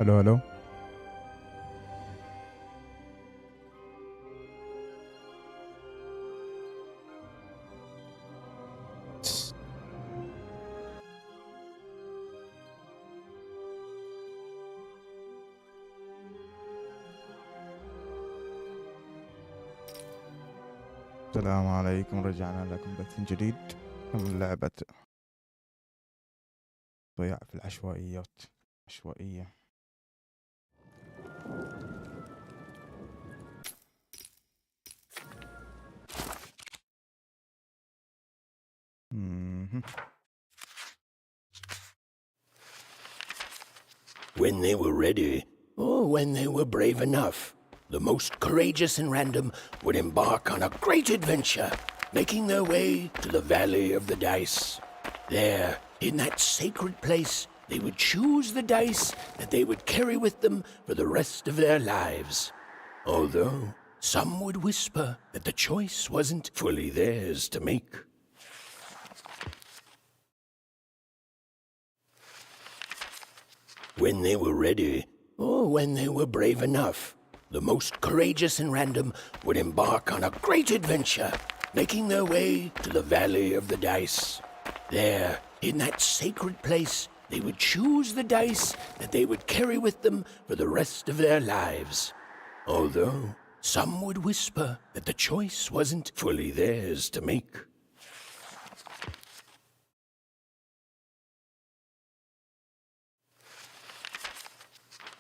الو الو. السلام عليكم، رجعنا لكم بث جديد من لعبة ضياع في العشوائيات. عشوائية. When they were ready, or when they were brave enough, the most courageous and random would embark on a great adventure, making their way to the Valley of the Dice. There, in that sacred place, they would choose the dice that they would carry with them for the rest of their lives. Although some would whisper that the choice wasn't fully theirs to make. When they were ready, or when they were brave enough, the most courageous and random would embark on a great adventure, making their way to the Valley of the Dice. There, in that sacred place, they would choose the dice that they would carry with them for the rest of their lives. Although some would whisper that the choice wasn't fully theirs to make.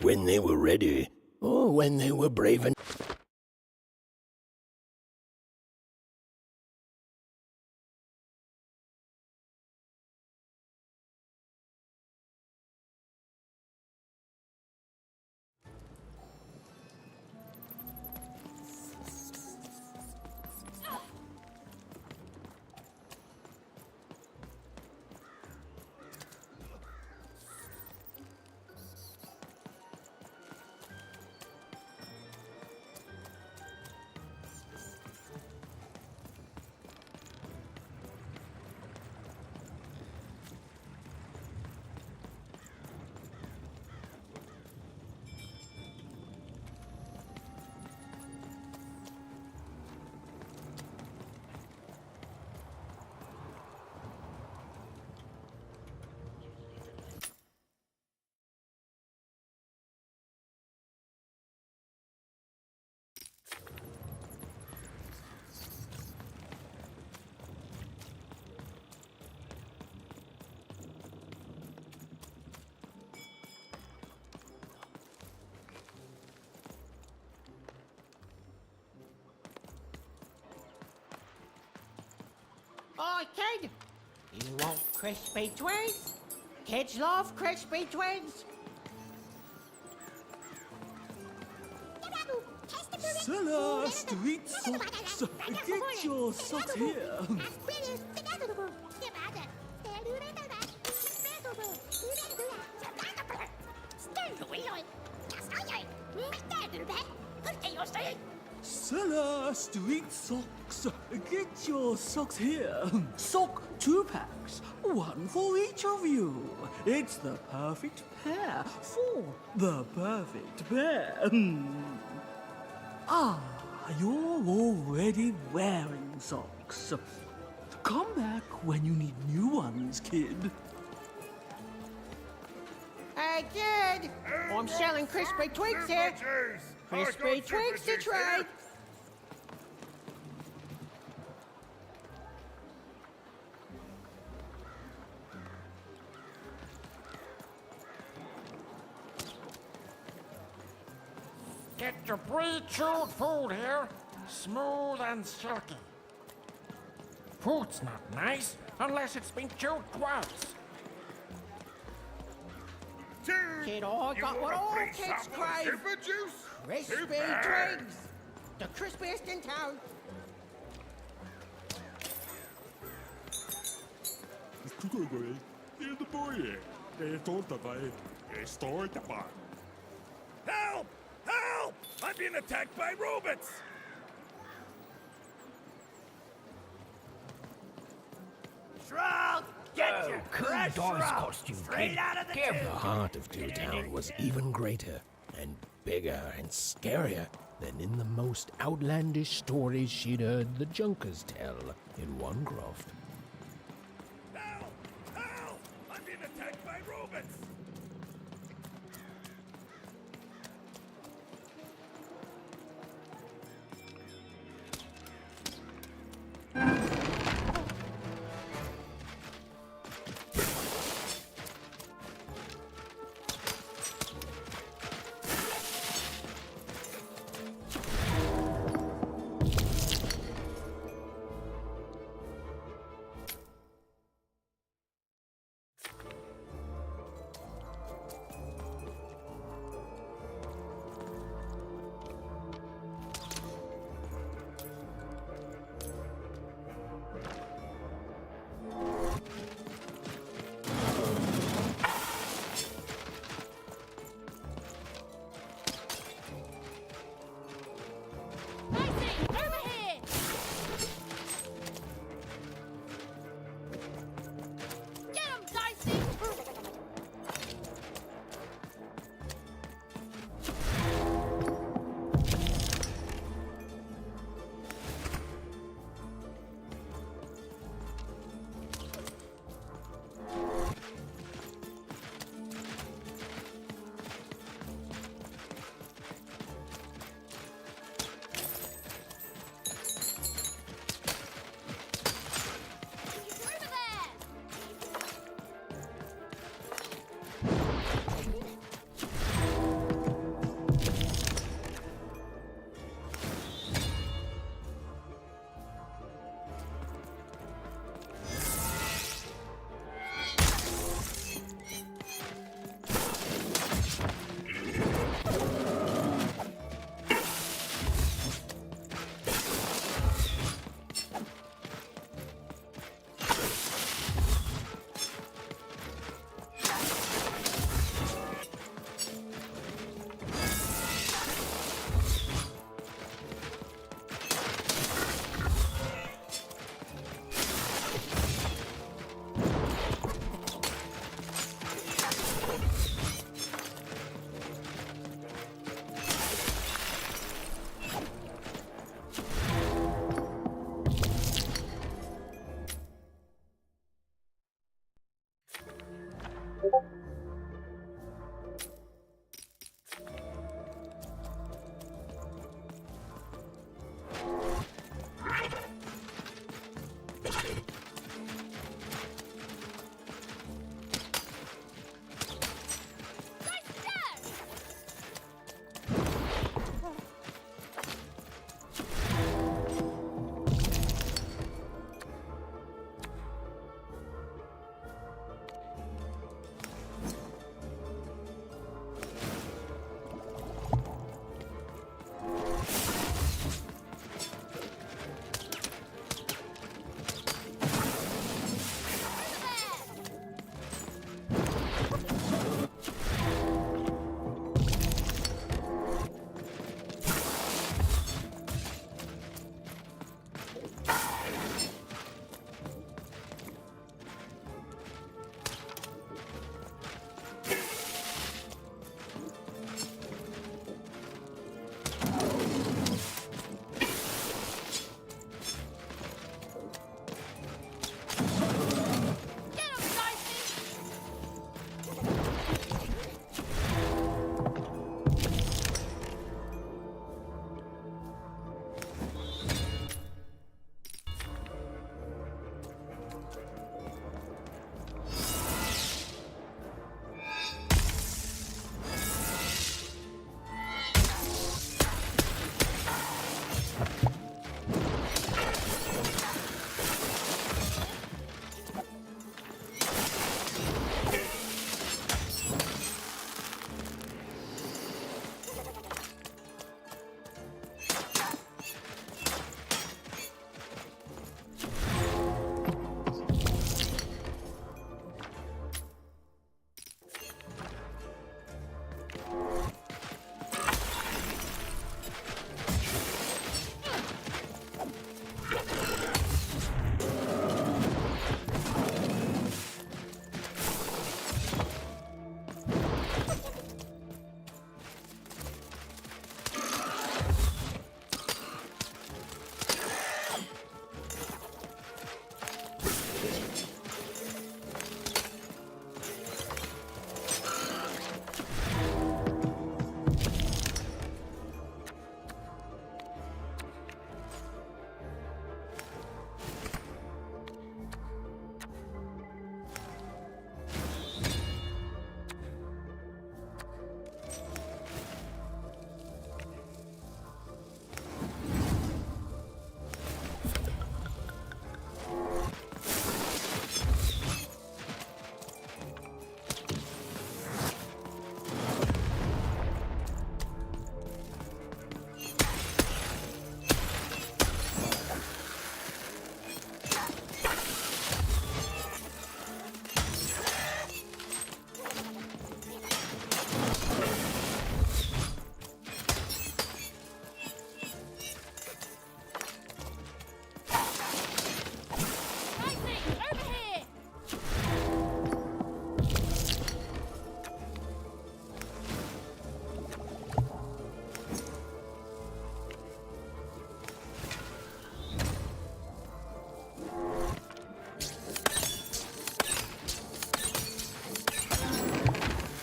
When they were ready, or when they were brave enough. Hi, kid. You want crispy twins? Kids love crispy twins. Seller, street socks. Get your socks here. Seller, street socks. Get your socks here. Sock 2-packs. One for each of you. It's the perfect pair for the perfect pair. Ah, you're already wearing socks. Come back when you need new ones, kid. Hey, kid. I'm selling crispy twigs here. Crispy twigs to trade. Get your pre-chewed food here, smooth and silky. Food's not nice unless it's been chewed twice. Kid, I got what all kids crave. Crispy twigs. The crispiest in town. Help! Help! I'm being attacked by robots! Shroud, get Gotcha! Crash costume, Straight out of the The tube! heart of Two Town was even greater and bigger and scarier than in the most outlandish stories she'd heard the Junkers tell in Onecroft. Help! Help! I'm being attacked by robots!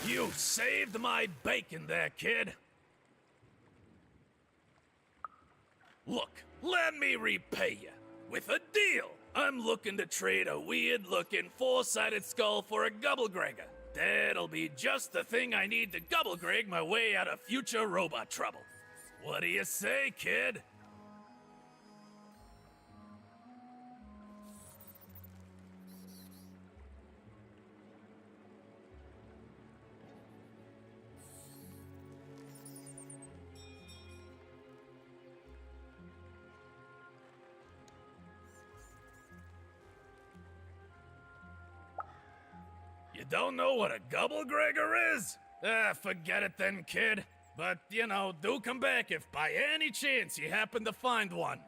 You saved my bacon there, kid. Look, let me repay you with a deal. I'm looking to trade a weird-looking four-sided skull for a Gubblegregger. That'll be just the thing I need to Gubblegreg my way out of future robot trouble. What do you say, kid? You don't know what a Gubblegregger is? Forget it then, kid. But, you know, do come back if by any chance you happen to find one.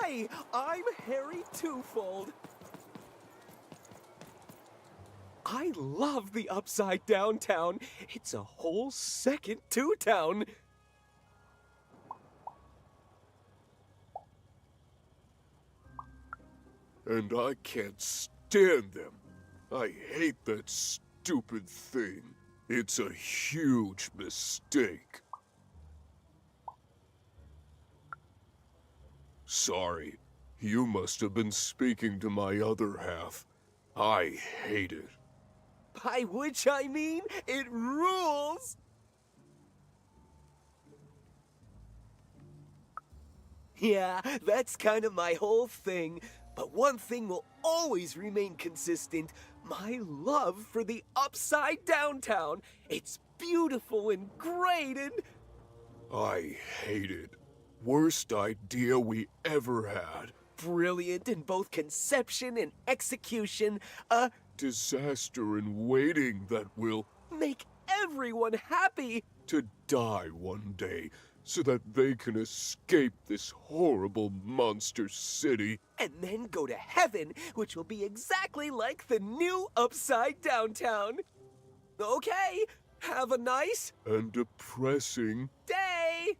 Hi, I'm Harry Twofold. I love the Upside Downtown. It's a whole second Two-Town. And I can't stand them. I hate that stupid thing. It's a huge mistake. Sorry, you must have been speaking to my other half. I hate it. By which I mean, it rules! Yeah, that's kind of my whole thing. But one thing will always remain consistent. My love for the Upside Downtown. It's beautiful and great and... I hate it. Worst idea we ever had. brilliant in both conception and execution. A disaster in waiting that will make everyone happy. to die one day so that they can escape this horrible monster city. And then go to heaven, which will be exactly like the new Upside Downtown. Okay, have a nice And depressing. day.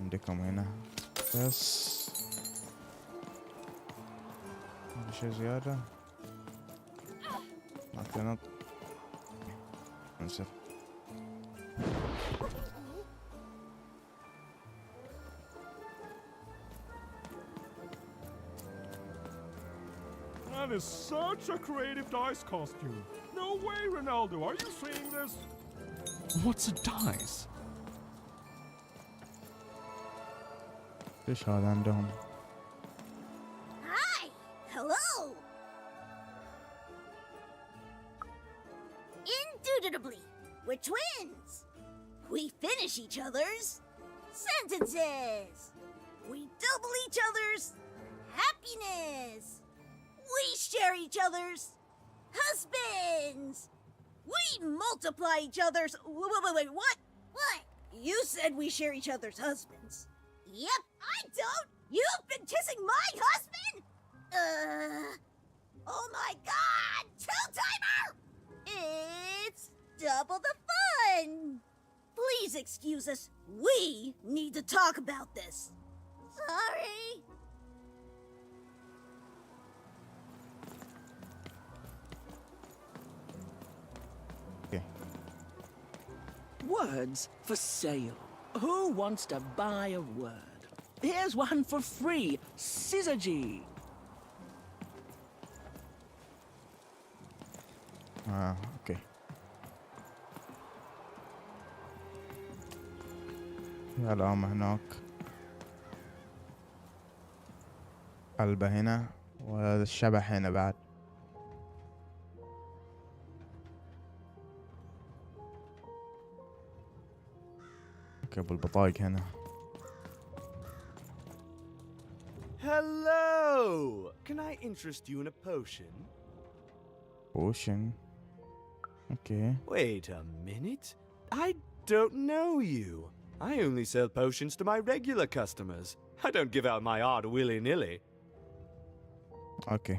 عندكم هنا بس في شيء زيادة عطينا انسف. That is such a creative dice costume. No way, Ronaldo, are you seeing this? What's a dice? ليش هذا عندهم؟ Hi! Hello! Indubitably, we're twins! We finish each other's sentences! We double each other's happiness! We share each other's husbands! We multiply each other's... Wait, what? What? You said we share each other's husbands. Yep, I don't! You've been kissing my husband? Oh my god! Two-timer! It's double the fun! Please excuse us. We need to talk about this. Sorry. Okay. Words for sale. Who wants to buy a word? Here's one for free. Syzygy. اوكي. يا العم هناك قلبه هنا وهذا الشبح هنا بعد. اوكي بالبطايق هنا. Hello! Can I interest you in a potion? Potion. Okay. Wait a minute. I don't know you. I only sell potions to my regular customers. I don't give out my art willy-nilly. Okay.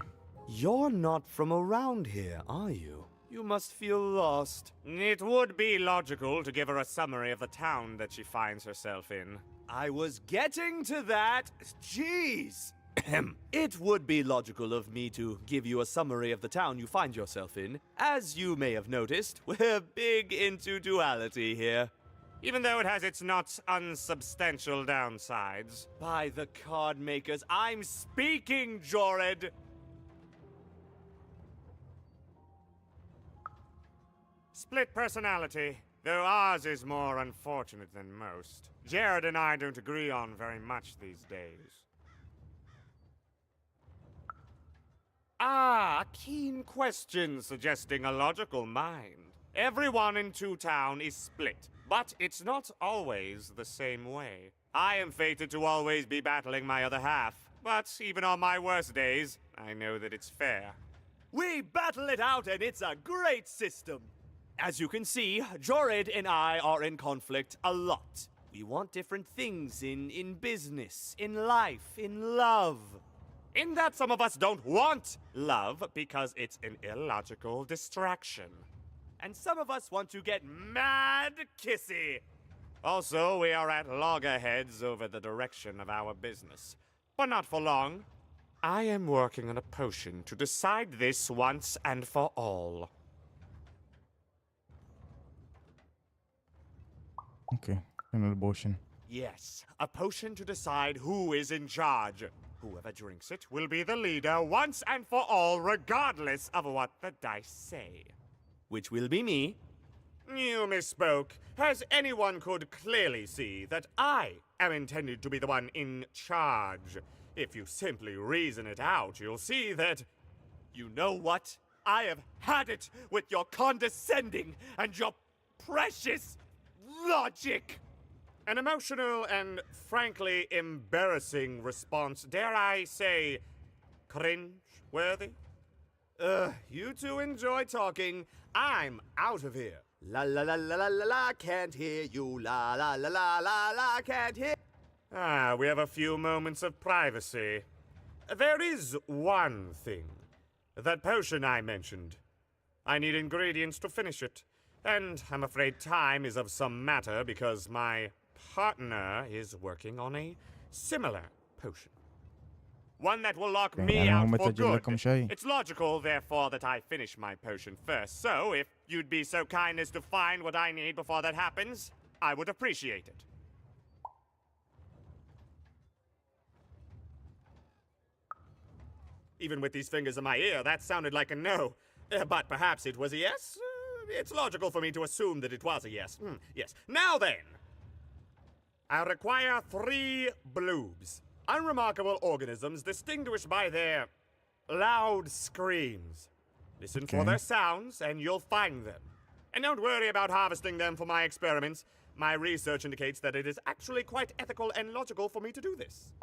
You're not from around here, are you? You must feel lost. It would be logical to give her a summary of the town that she finds herself in. I was getting to that. Jeez! It would be logical of me to give you a summary of the town you find yourself in. As you may have noticed, we're big into duality here. Even though it has its not unsubstantial downsides. By the card makers, I'm speaking, Jorid! Split personality, though ours is more unfortunate than most. Jared and I don't agree on very much these days. Ah, a keen question suggesting a logical mind. Everyone in Two Town is split, but it's not always the same way. I am fated to always be battling my other half, but even on my worst days, I know that it's fair. We battle it out and it's a great system. As you can see, Jorid and I are in conflict a lot. We want different things in business, in life, in love. In that some of us don't want love because it's an illogical distraction. And some of us want to get mad kissy. Also, we are at loggerheads over the direction of our business. But not for long. I am working on a potion to decide this once and for all. Okay. Final potion. Yes, a potion to decide who is in charge. Whoever drinks it will be the leader once and for all, regardless of what the dice say. Which will be me. You misspoke, as anyone could clearly see that I am intended to be the one in charge. If you simply reason it out, you'll see that... You know what? I have had it with your condescending and your precious logic! An emotional and frankly embarrassing response, dare I say, cringe-worthy? You two enjoy talking. I'm out of here. La la la la la la la, can't hear you. La la la la la la, can't hear. Ah, we have a few moments of privacy. There is one thing. That potion I mentioned. I need ingredients to finish it. And I'm afraid time is of some matter because my partner is working on a similar potion. One that will lock me يعني out هم for تسجل good. لكم شيء. It's logical, therefore, that I finish my potion first. So, if you'd be so kind as to find what I need before that happens, I would appreciate it. Even with these fingers in my ear, that sounded like a no. But perhaps it was a yes? It's logical for me to assume that it was a yes. Yes. Now then, I require 3 bloobs. Unremarkable organisms distinguished by their loud screams. Listen for their sounds, and you'll find them. And don't worry about harvesting them for my experiments. My research indicates that it is actually quite ethical and logical for me to do this.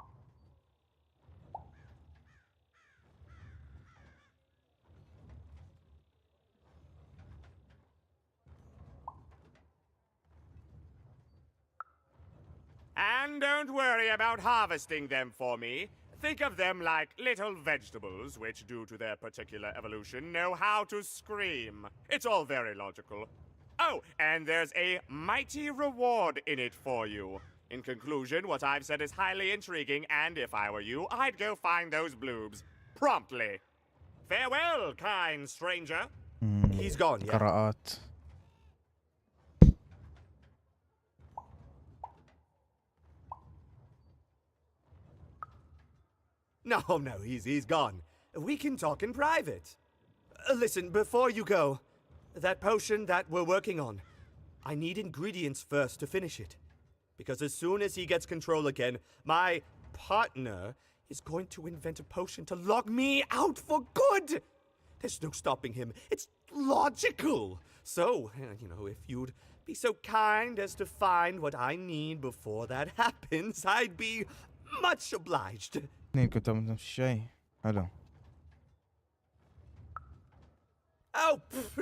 And don't worry about harvesting them for me. Think of them like little vegetables, which, due to their particular evolution, know how to scream. It's all very logical. Oh, and there's a mighty reward in it for you. In conclusion, what I've said is highly intriguing, and if I were you, I'd go find those bloobs. Promptly. Farewell, kind stranger. He's gone, yeah? قراءات. No, he's gone. We can talk in private. Listen, before you go, that potion that we're working on, I need ingredients first to finish it. Because as soon as he gets control again, my partner is going to invent a potion to lock me out for good. There's no stopping him. It's logical. So, if you'd be so kind as to find what I need before that happens, I'd be much obliged. اثنينكم تبون نفس الشيء. حلو. Oh,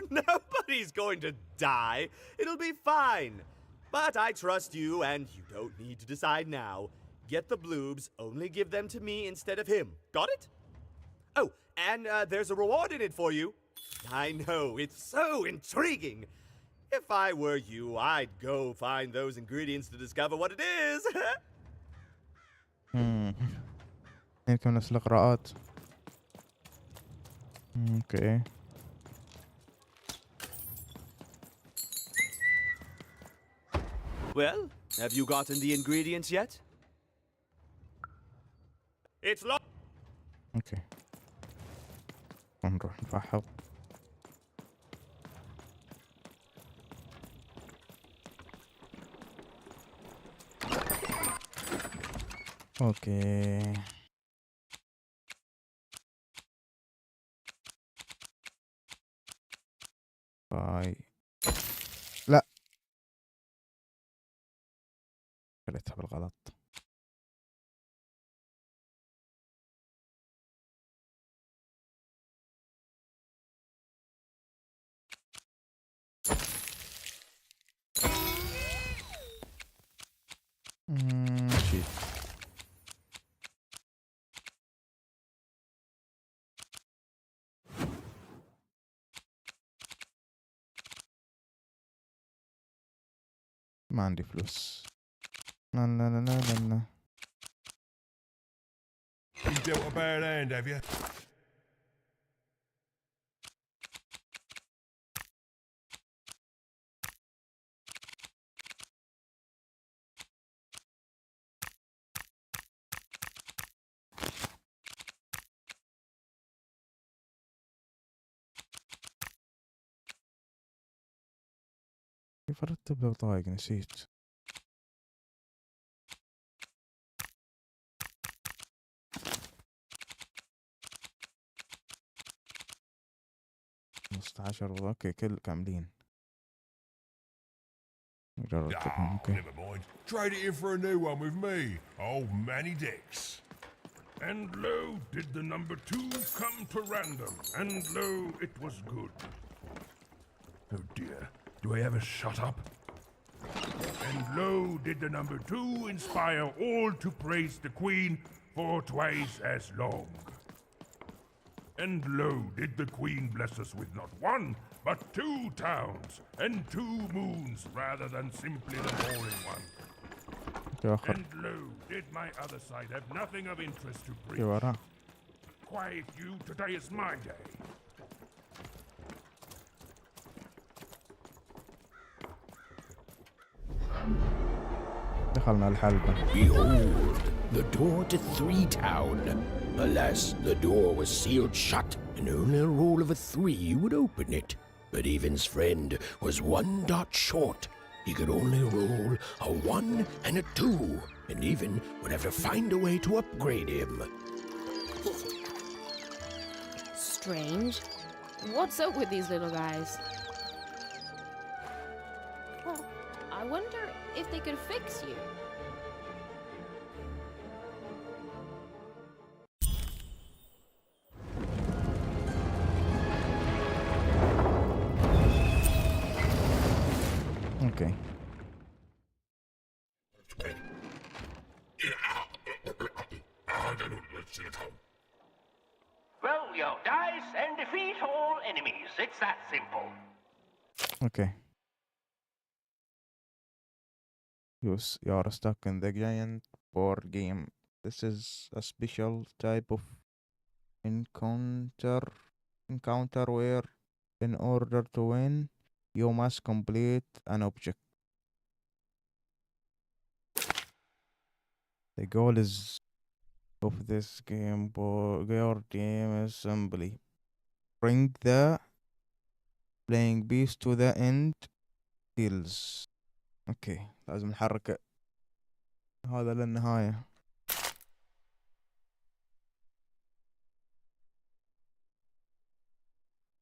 nobody's going to die. It'll be fine. But I trust you, and you don't need to decide now. Get the bloobs, only give them to me instead of him. Got it? Oh, and there's a reward in it for you. I know, it's so intriguing. If I were you, I'd go find those ingredients to discover what it is. اثنينكم نفس القراءات. اوكي. Well, have you gotten the ingredients yet? It's اوكي. نروح نفحط. اوكي. باي. لا. خليتها بالغلط. شيت. ما عندي فلوس. لا لا لا لا لا. You dealt a bad hand, have you? كيف ارتب لو طايق نسيت. خمسة اوكي كل كاملين. Never mind. Trade it in for a new one with me, old Manny Dix. And lo, did the number 2 come to random, and lo, it was good. Oh dear, do I ever shut up? And lo, did the number 2 inspire all to praise the Queen for twice as long. And lo, did the Queen bless us with not 1, but 2 towns and 2 moons rather than simply the boring one. And lo, did my other side have nothing of interest to bring? Quiet you, today is my day. دخلنا الحلبة. Behold, the door to 3 Town. Alas, the door was sealed shut, and only a roll of a 3 would open it. But Evan's friend was 1 dot short. He could only roll a 1 and a 2, and Evan would have to find a way to upgrade him. Strange. What's up with these little guys? Well, I wonder if they could fix you. Okay. Roll your dice and defeat all enemies. It's that simple. Okay. You're stuck in the giant board game. This is a special type of encounter where, in order to win, you must complete an object. The goal is of this board game is simply bring the playing piece to the end deals. اوكي لازم نحرك هذا للنهاية.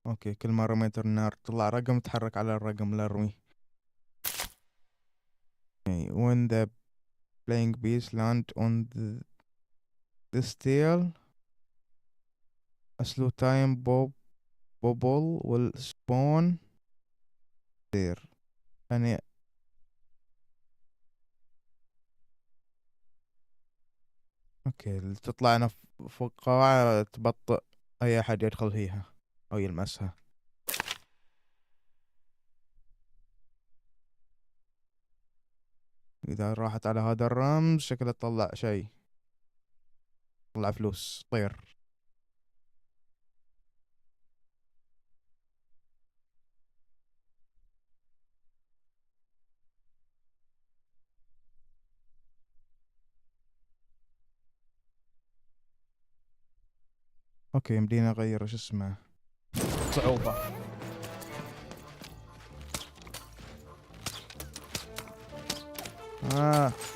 اوكي كل ما رميت النار طلع رقم تحرك على الرقم لا ارميه. Okay, when the playing piece land on this tail, a slow time bubble will spawn there. يعني اوكي اللي تطلع فوق قاعة تبطئ اي احد يدخل فيها او يلمسها. اذا راحت على هذا الرمز شكله تطلع شيء، تطلع فلوس طير. اوكي يمدينا اغير ايش اسمه صعوبة.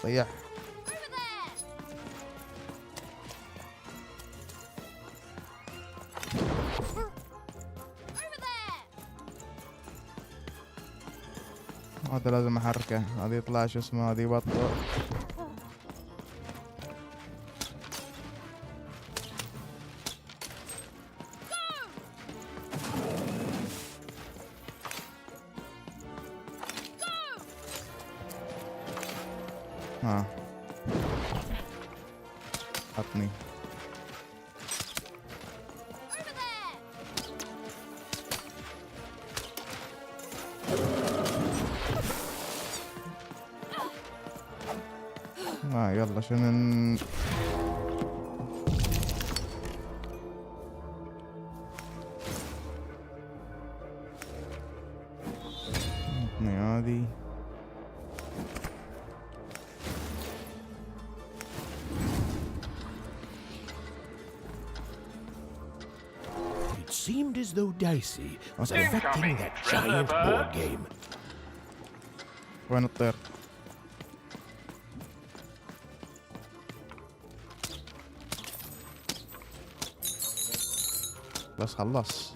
طيح. هذا لازم احركه، هذا يطلع شو اسمه، هذا يبطئ. حطني. يلا شنو هذه. It seemed as though Dicey was affecting that giant board game. وين الطير؟ بس خلص.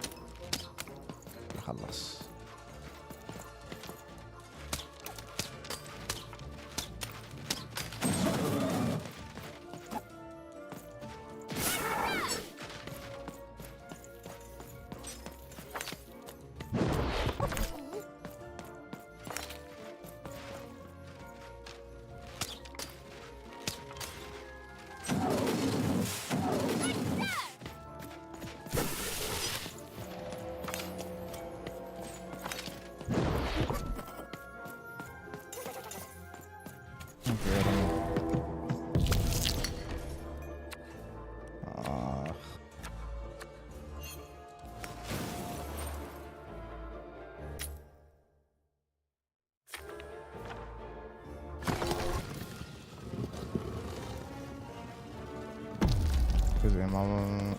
زين ما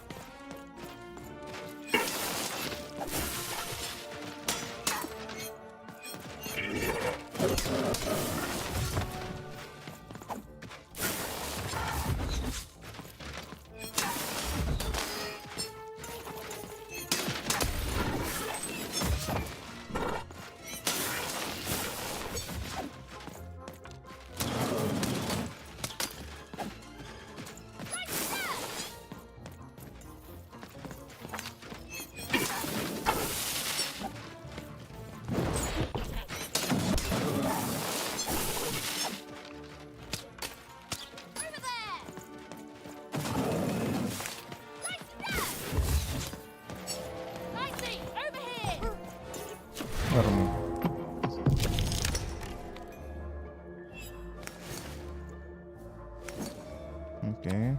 ارمي. اوكي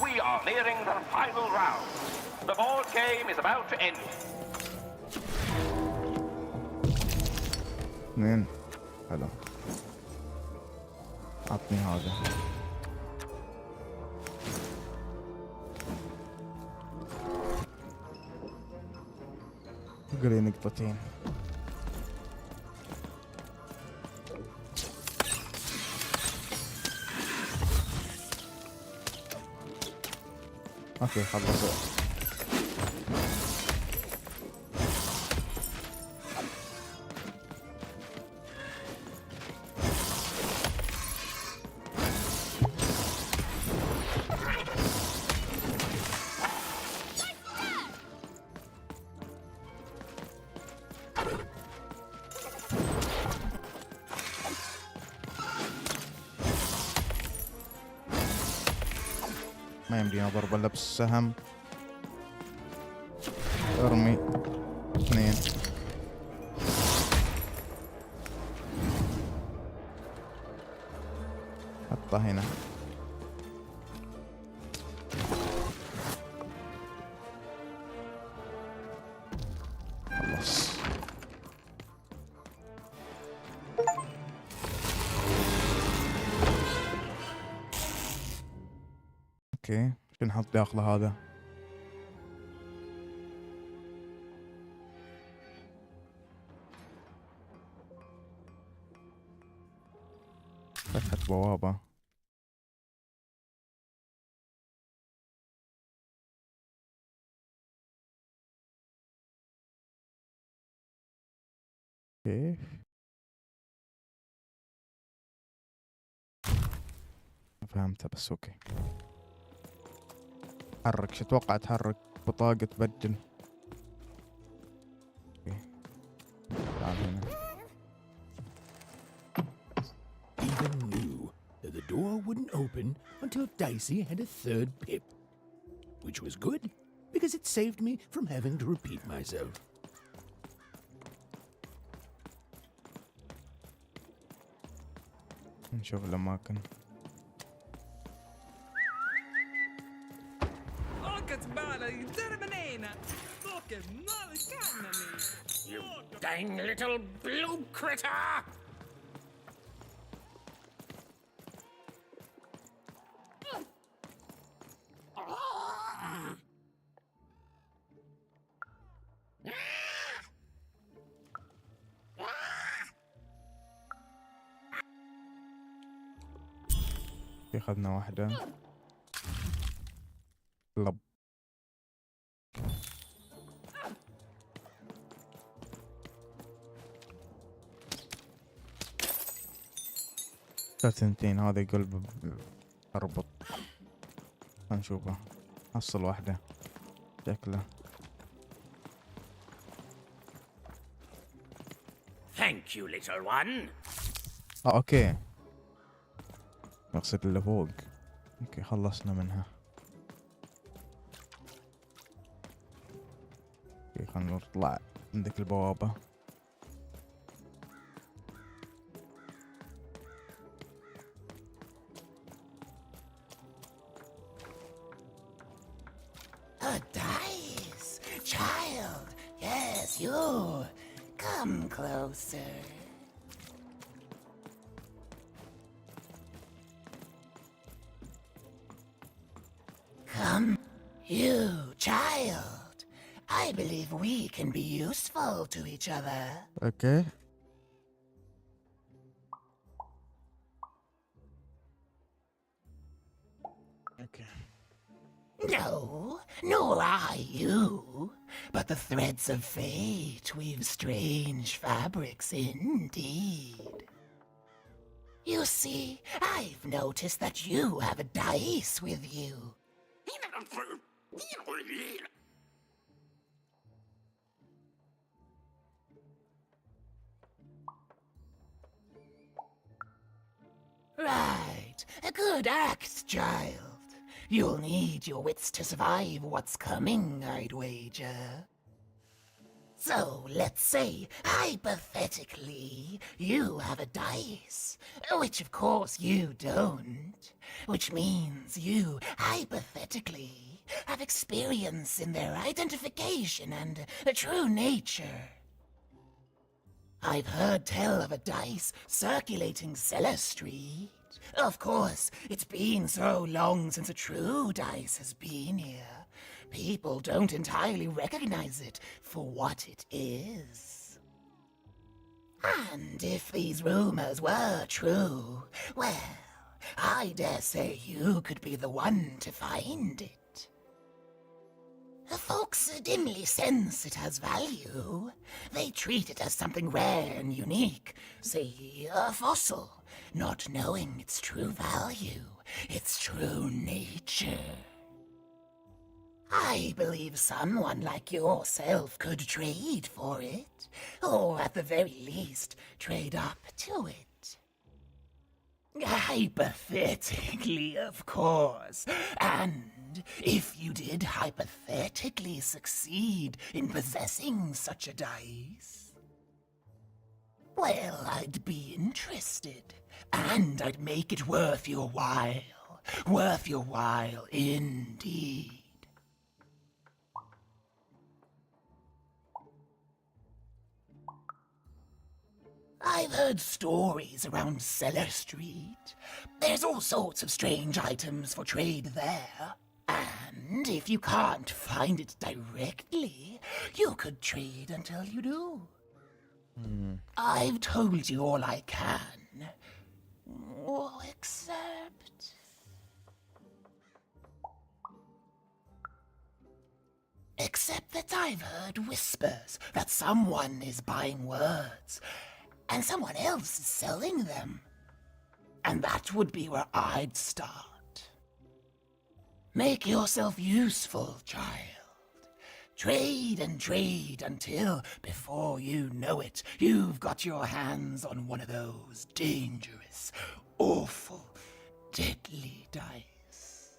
We are nearing the final round. The board game is about to end. اثنين. حلو. عطني هذا. قولي نقطتين. اوكي خلصوا. ما يمدينا ضرب الا بالسهم. ارمي. اثنين. حطه هنا. خلص. اوكي شو نحط داخله هذا؟ فتحة بوابة. كيف؟ فهمتها بس اوكي. تحرك. شو اتوقع تحرك بطاقة تبدل. اوكي. تعال هنا. Even knew that the door wouldn't open until Dicey had a third pip. Which was good, because it saved me from having to repeat myself. نشوف الأماكن. You dang little blue critter! أخذنا واحدة. لب. ثنتين. هذا يقول اربط. نشوفه. حصل واحدة شكله. Thank you, little one. اوكي نقصد اللي فوق. اوكي خلصنا منها. اوكي خلنا نطلع عندك البوابة. A dice! Child! Yes, you! Come closer. Come, you, child. I believe we can be useful to each other. اوكي. اوكي. No, nor I you, but the threads of fate weave strange fabrics indeed. You see, I've noticed that you have a dice with you. Right, a good act, child. You'll need your wits to survive what's coming, I'd wager. So, let's say, hypothetically, you have a dice, which of course you don't, which means you, hypothetically, have experience in their identification and true nature. I've heard tell of a dice circulating Cellar Street. Of course, it's been so long since a true dice has been here. People don't entirely recognize it for what it is. And if these rumors were true, well, I dare say you could be the one to find it. Folks dimly sense it has value. They treat it as something rare and unique, say a fossil, not knowing its true value, its true nature. I believe someone like yourself could trade for it, or at the very least, trade up to it. Hypothetically, of course, and if you did hypothetically succeed in possessing such a dice, well, I'd be interested, and I'd make it worth your while indeed. I've heard stories around Cellar Street. There's all sorts of strange items for trade there. And if you can't find it directly, you could trade until you do. I've told you all I can. Oh, except that I've heard whispers that someone is buying words and someone else is selling them. And that would be where I'd start. Make yourself useful, child. Trade and trade until, before you know it, you've got your hands on one of those dangerous, awful, deadly dice.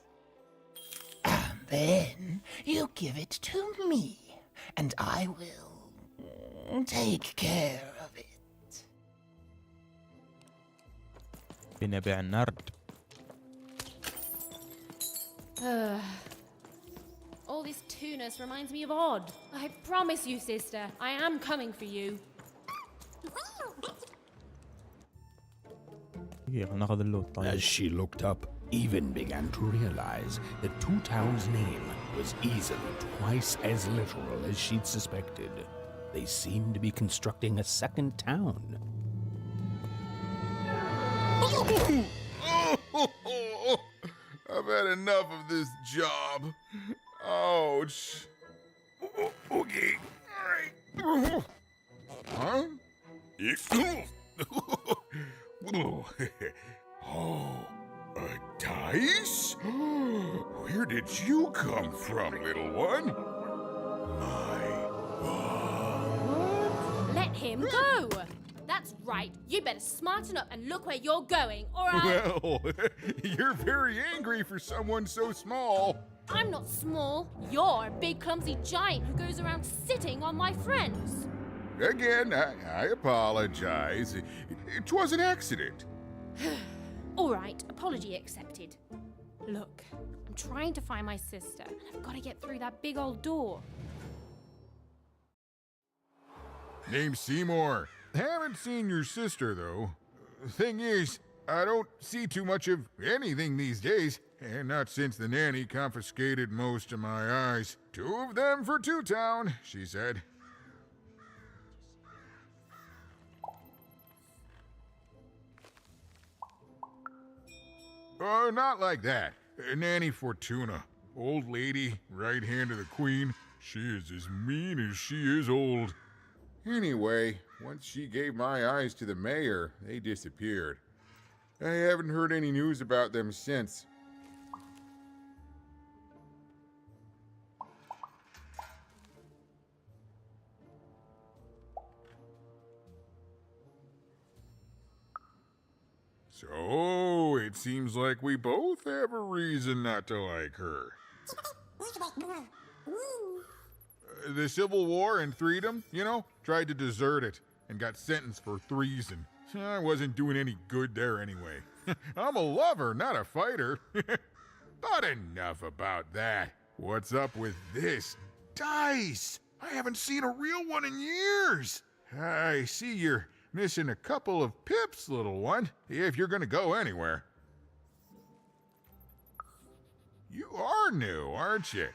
And then you give it to me, and I will take care of it. بنبيع النرد. All this tunus reminds me of Odd. I promise you, sister, I am coming for you. ناخذ اللوت طيب. As she looked up, Even began to realize that Two Town's name was easily twice as literal as she'd suspected. They seemed to be constructing a second town. I've had enough of this job. Ouch. Okay. All right. Huh? Oh, a dice? Where did you come from, little one? Let him go! That That's right. You better smarten up and look where you're going, or I'll... Well, you're very angry for someone so small. I'm not small. You're a big, clumsy giant who goes around sitting on my friends. Again, I apologize. It was an accident. All right, apology accepted. Look, I'm trying to find my sister, and I've got to get through that big old door. Name's Seymour. Haven't seen your sister, though. Thing is, I don't see too much of anything these days, and not since the nanny confiscated most of my eyes. 2 of them for Two Town, she said. Oh, not like that. Nanny Fortuna. Old lady, right hand of the queen. She is as mean as she is old. Anyway, once she gave my eyes to the mayor, they disappeared. I haven't heard any news about them since. So, it seems like we both have a reason not to like her. The Civil War and freedom, you know, tried to desert it and got sentenced for treason. I wasn't doing any good there anyway. I'm a lover, not a fighter. But enough about that. What's up with this? Dice! I haven't seen a real one in years. I see you're missing a couple of pips, little one, if you're gonna go anywhere. You are new, aren't you?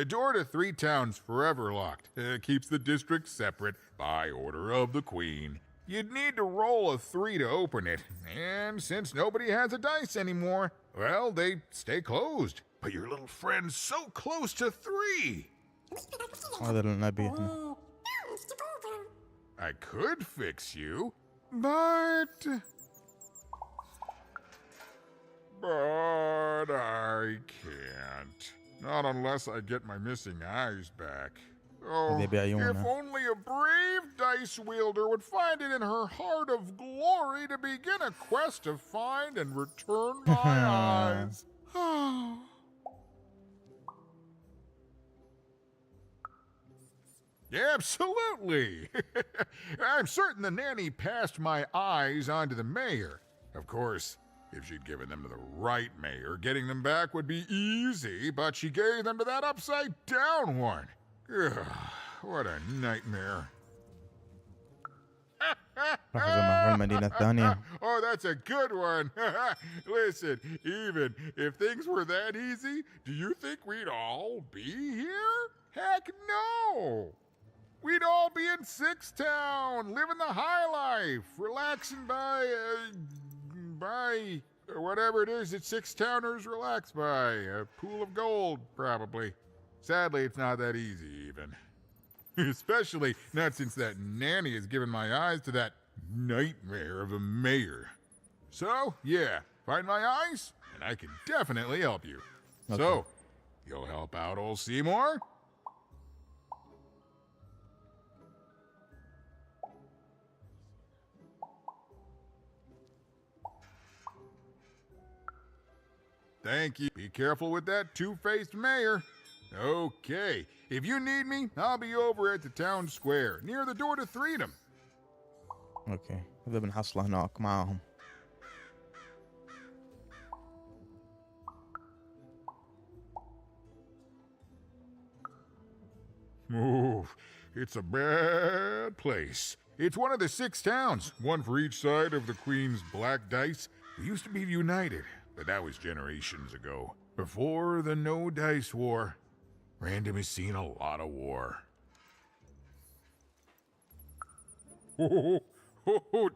Door to Three Town's forever locked. Keeps the district separate by order of the Queen. You'd need to roll a 3 to open it, and since nobody has a dice anymore, well, they stay closed. But your little friend's so close to 3. هذا اللي نبيه هنا. I could fix you, but I can't. Not unless I get my missing eyes back. Oh, if only a brave dice wielder would find it in her heart of glory to begin a quest to find and return my eyes. Absolutely. I'm certain the nanny passed my eyes on to the mayor. Of course, if she'd given them to the right mayor, getting them back would be easy, but she gave them to that upside-down one. Ugh, what a nightmare. Oh, that's a good one. Listen, even if things were that easy, do you think we'd all be here? Heck no. We'd all be in Six Town, living the high life, relaxing by whatever it is that Six Towners relax by. A pool of gold, probably. Sadly, it's not that easy, even. Especially not since that nanny has given my eyes to that nightmare of a mayor. So, yeah, find my eyes, and I can definitely help you. Okay. So, you'll help out old Seymour? Thank you. Be careful with that two-faced mayor. Okay, if you need me, I'll be over at the town square, near the door to Freedom. اوكي هذا بنحصله هناك معاهم. Oh, it's a bad place. It's one of the 6 towns, one for each side of the Queen's black dice. We used to be united, but that was generations ago. Before the No Dice War. Random has seen a lot of war. Oh,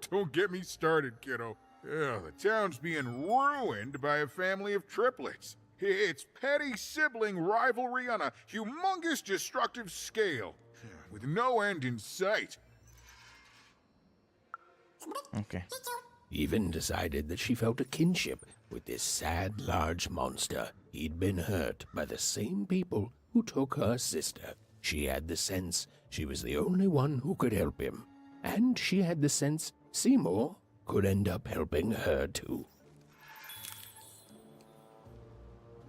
don't get me started, kiddo. The town's being ruined by a family of triplets. It's petty sibling rivalry on a humongous destructive scale, with no end in sight. Okay. Even decided that she felt a kinship with this sad, large monster. He'd been hurt by the same people who took her sister. She had the sense she was the only one who could help him. And she had the sense Seymour could end up helping her too.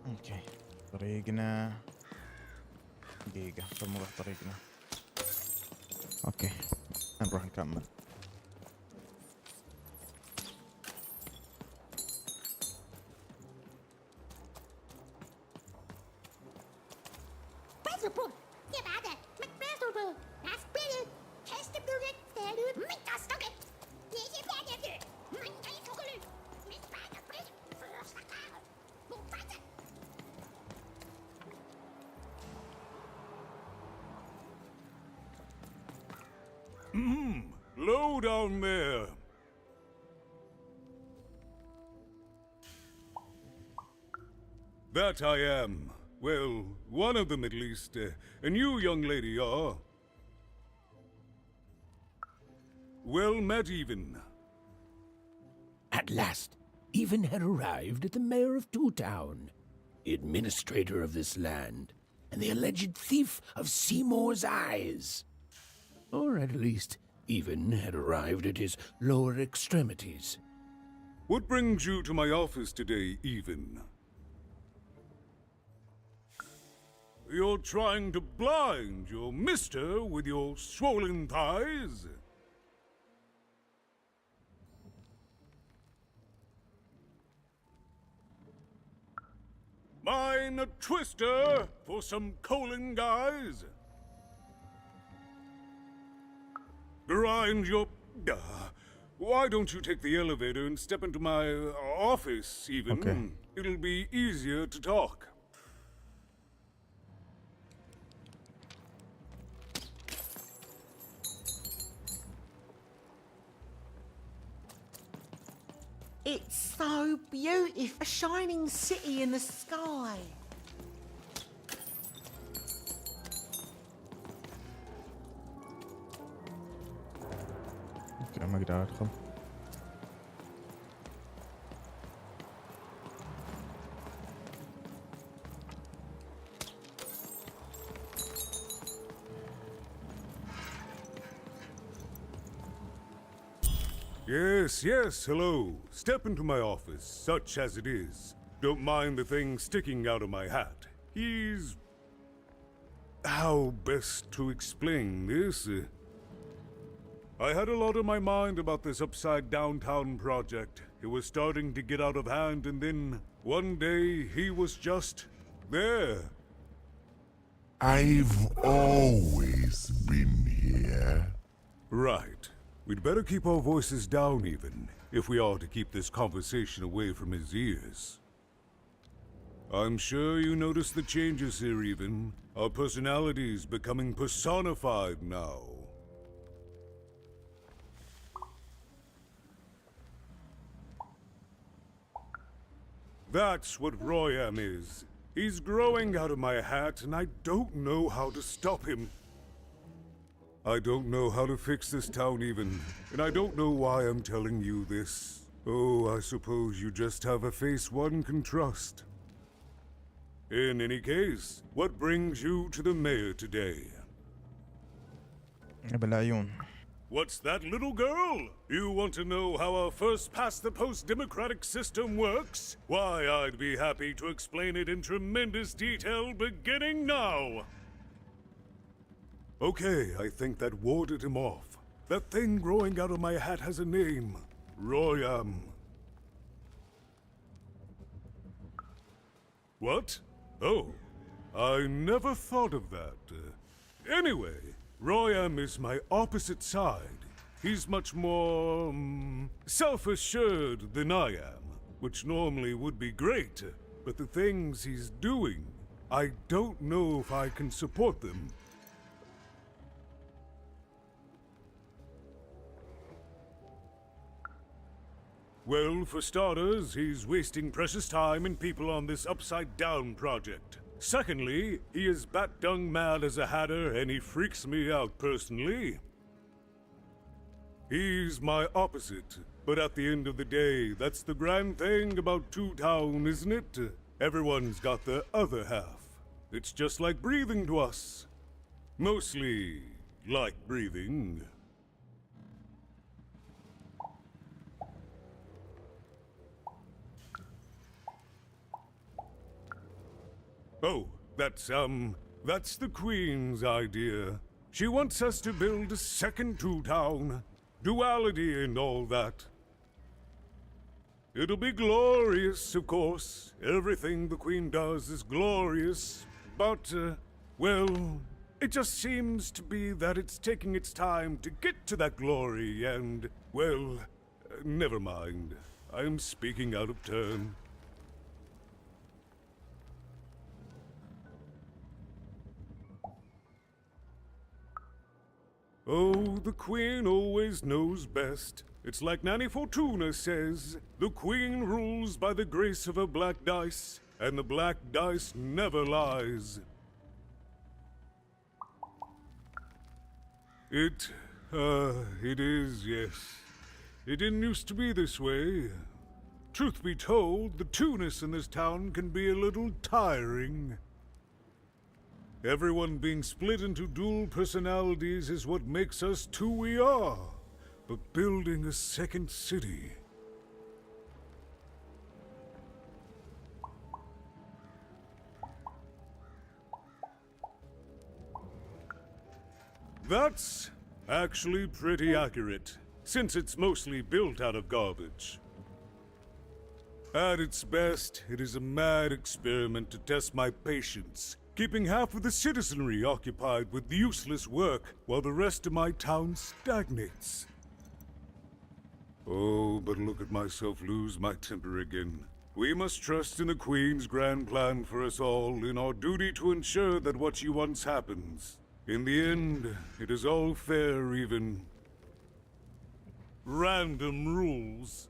اوكي طريقنا دقيقة نروح طريقنا. اوكي نروح نكمل. Low down there. That I am. Well, one of them at least. And you, young lady, are... well met, Even. At last, Even had arrived at the mayor of Two Town, the administrator of this land, and the alleged thief of Seymour's eyes. Or at least, Even had arrived at his lower extremities. What brings you to my office today, Even? You're trying to blind your mister with your swollen thighs? Mine a twister for some colon guys? Grind your... why don't you take the elevator and step into my office, Even? Okay. It'll be easier to talk. It's so beautiful. A shining city in the sky. اوكي ما اقدر ادخل. Yes, hello. Step into my office, such as it is. Don't mind the thing sticking out of my hat. He's... how best to explain this? I had a lot on my mind about this upside downtown project. It was starting to get out of hand, and then one day he was just there. I've always been here. Right. We'd better keep our voices down, Even, if we are to keep this conversation away from his ears. I'm sure you noticed the changes here, Even. Our personalities becoming personified now. That's what Royam is. He's growing out of my hat, and I don't know how to stop him. I don't know how to fix this town, Even, and I don't know why I'm telling you this. Oh, I suppose you just have a face one can trust. In any case, what brings you to the mayor today? بالعيون. What's that, little girl? You want to know how our first-past-the-post democratic system works? Why, I'd be happy to explain it in tremendous detail beginning now. Okay, I think that warded him off. That thing growing out of my hat has a name. Royam. What? Oh, I never thought of that. Anyway, Royam is my opposite side. He's much more, self-assured than I am, which normally would be great, but the things he's doing, I don't know if I can support them. Well, for starters, he's wasting precious time and people on this upside-down project. Secondly, he is bat-dung mad as a hatter, and he freaks me out personally. He's my opposite, but at the end of the day, that's the grand thing about Two Town, isn't it? Everyone's got the other half. It's just like breathing to us. Mostly like breathing. Oh, that's the Queen's idea. She wants us to build a second Two-Town. Duality and all that. It'll be glorious, of course. Everything the Queen does is glorious. But, well, it just seems to be that it's taking its time to get to that glory and, well, never mind. I'm speaking out of turn. Oh, the Queen always knows best. It's like Nanny Fortuna says, the Queen rules by the grace of her black dice, and the black dice never lies. It is, yes. It didn't used to be this way. Truth be told, the two-ness in this town can be a little tiring. Everyone being split into dual personalities is what makes us who we are. But building a second city... That's actually pretty accurate, since it's mostly built out of garbage. At its best, it is a mad experiment to test my patience, keeping half of the citizenry occupied with useless work while the rest of my town stagnates. Oh, but look at myself lose my temper again. We must trust in the Queen's grand plan for us all, in our duty to ensure that what she wants happens. In the end, it is all fair, even. Random rules.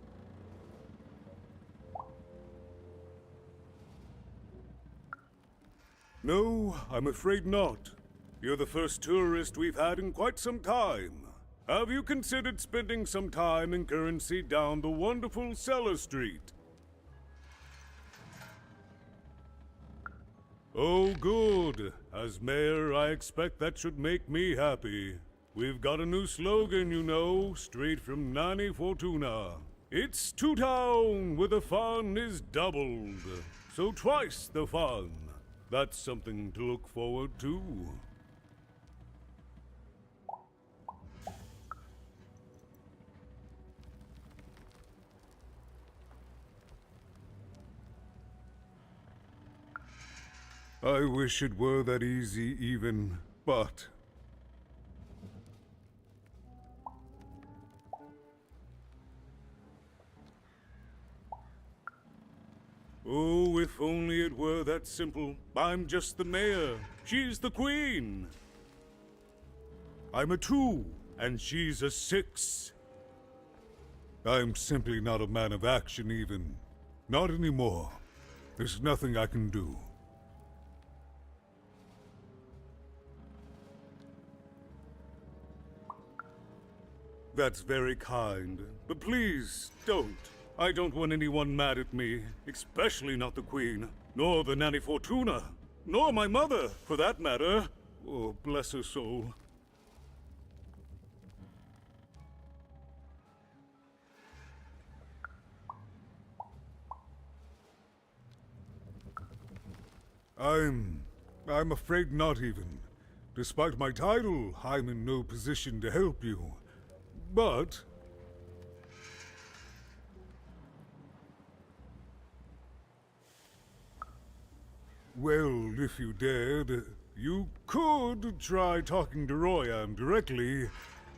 No, I'm afraid not. You're the first tourist we've had in quite some time. Have you considered spending some time in currency down the wonderful Cellar Street? Oh, good. As mayor, I expect that should make me happy. We've got a new slogan, you know, straight from Nanny Fortuna. It's Two-Town, where the fun is doubled. So twice the fun. That's something to look forward to. I wish it were that easy even, but... Oh, if only it were that simple. I'm just the mayor. She's the Queen. I'm a 2, and she's a 6. I'm simply not a man of action even. Not anymore. There's nothing I can do. That's very kind, but please, don't. I don't want anyone mad at me, especially not the Queen, nor the Nanny Fortuna, nor my mother, for that matter. Oh, bless her soul. I'm afraid not even. Despite my title, I'm in no position to help you. But... well, if you dared, you could try talking to Royan directly.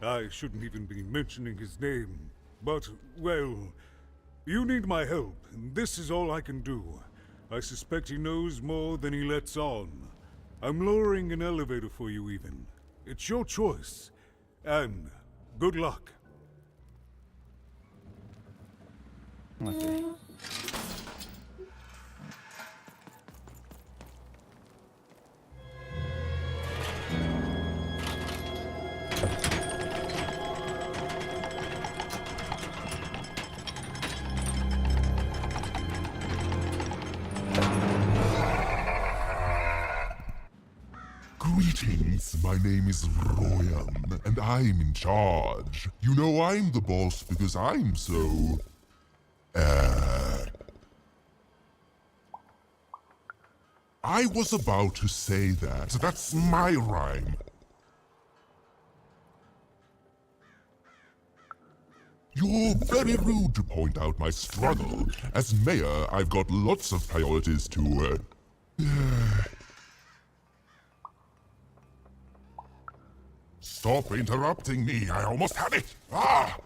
I shouldn't even be mentioning his name. But, well, you need my help, and this is all I can do. I suspect he knows more than he lets on. I'm lowering an elevator for you even. It's your choice. And... good luck. Okay. Greetings, my name is Royan, and I'm in charge. You know I'm the boss because I'm so... I was about to say that. That's my rhyme. You're very rude to point out my struggle. As mayor, I've got lots of priorities to, Stop interrupting me. I almost had it. Ah!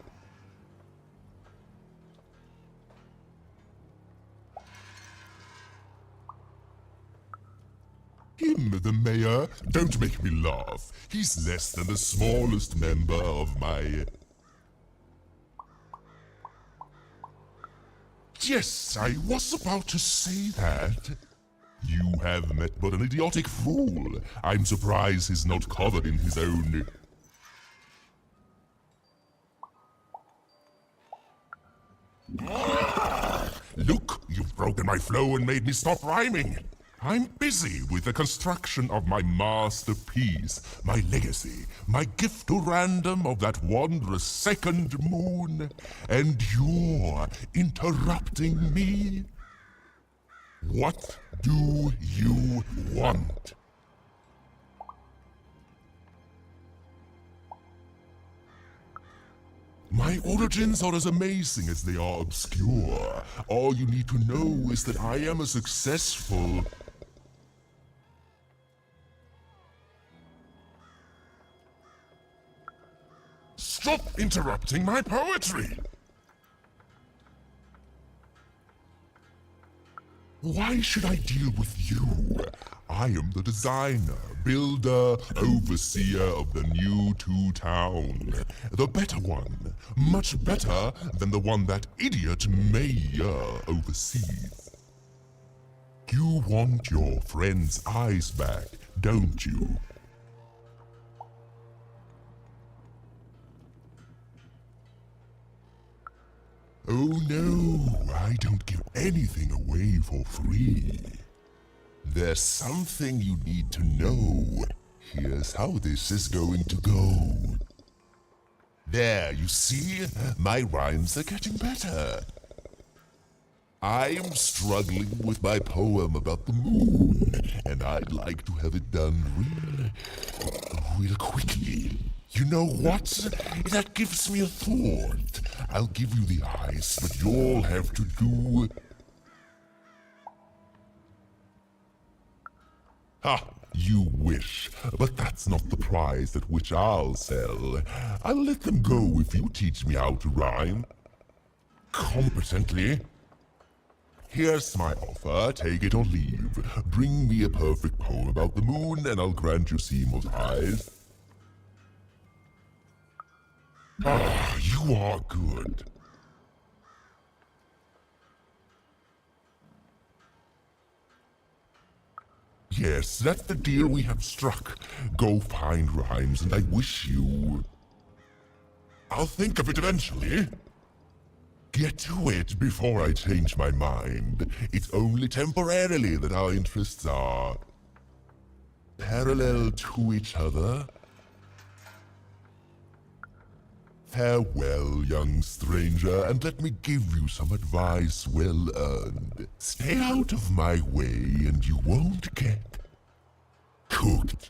Him, the mayor? Don't make me laugh. He's less than the smallest member of my... Yes, I was about to say that. You have met but an idiotic fool. I'm surprised he's not covered in his own... Look, you've broken my flow and made me stop rhyming. I'm busy with the construction of my masterpiece, my legacy, my gift to random of that wondrous second moon, and you're interrupting me? What do you want? My origins are as amazing as they are obscure. All you need to know is that I am a successful... Stop interrupting my poetry! Why should I deal with you? I am the designer, builder, overseer of the new town. The better one. Much better than the one that idiot mayor oversees. You want your friend's eyes back, don't you? Oh no, I don't give anything away for free. There's something you need to know. Here's how this is going to go. There, you see? My rhymes are getting better. I'm struggling with my poem about the moon, and I'd like to have it done real quickly. You know what? That gives me a thought. I'll give you the ice, but you'll have to do... Ha! You wish, but that's not the prize at which I'll sell. I'll let them go if you teach me how to rhyme. Competently. Here's my offer, take it or leave. Bring me a perfect poem about the moon and I'll grant you Seymour's eyes. Ah, you are good. Yes, that's the deal we have struck. Go find rhymes and I wish you... I'll think of it eventually. Get to it before I change my mind. It's only temporarily that our interests are... parallel to each other. Farewell, young stranger, and let me give you some advice well earned. Stay out of my way and you won't get cooked.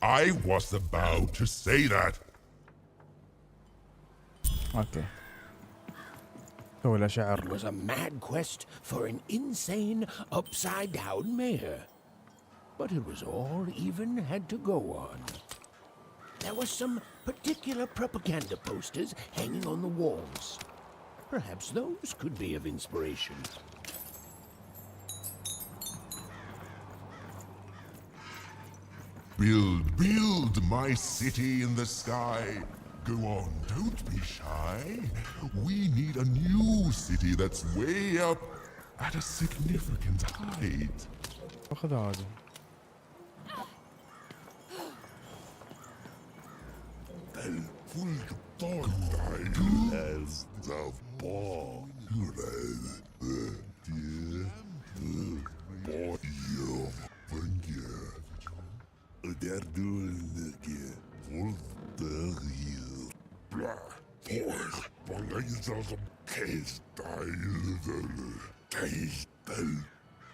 I was about to say that. اوكي. ولا شعر. It was a mad quest for an insane, upside-down mayor. But it was all even had to go on. There were some particular propaganda posters hanging on the walls. Perhaps those could be of inspiration. Build my city in the sky. Go on, don't be shy. We need a new city that's way up at a significant height. خذ هذا. As the ball.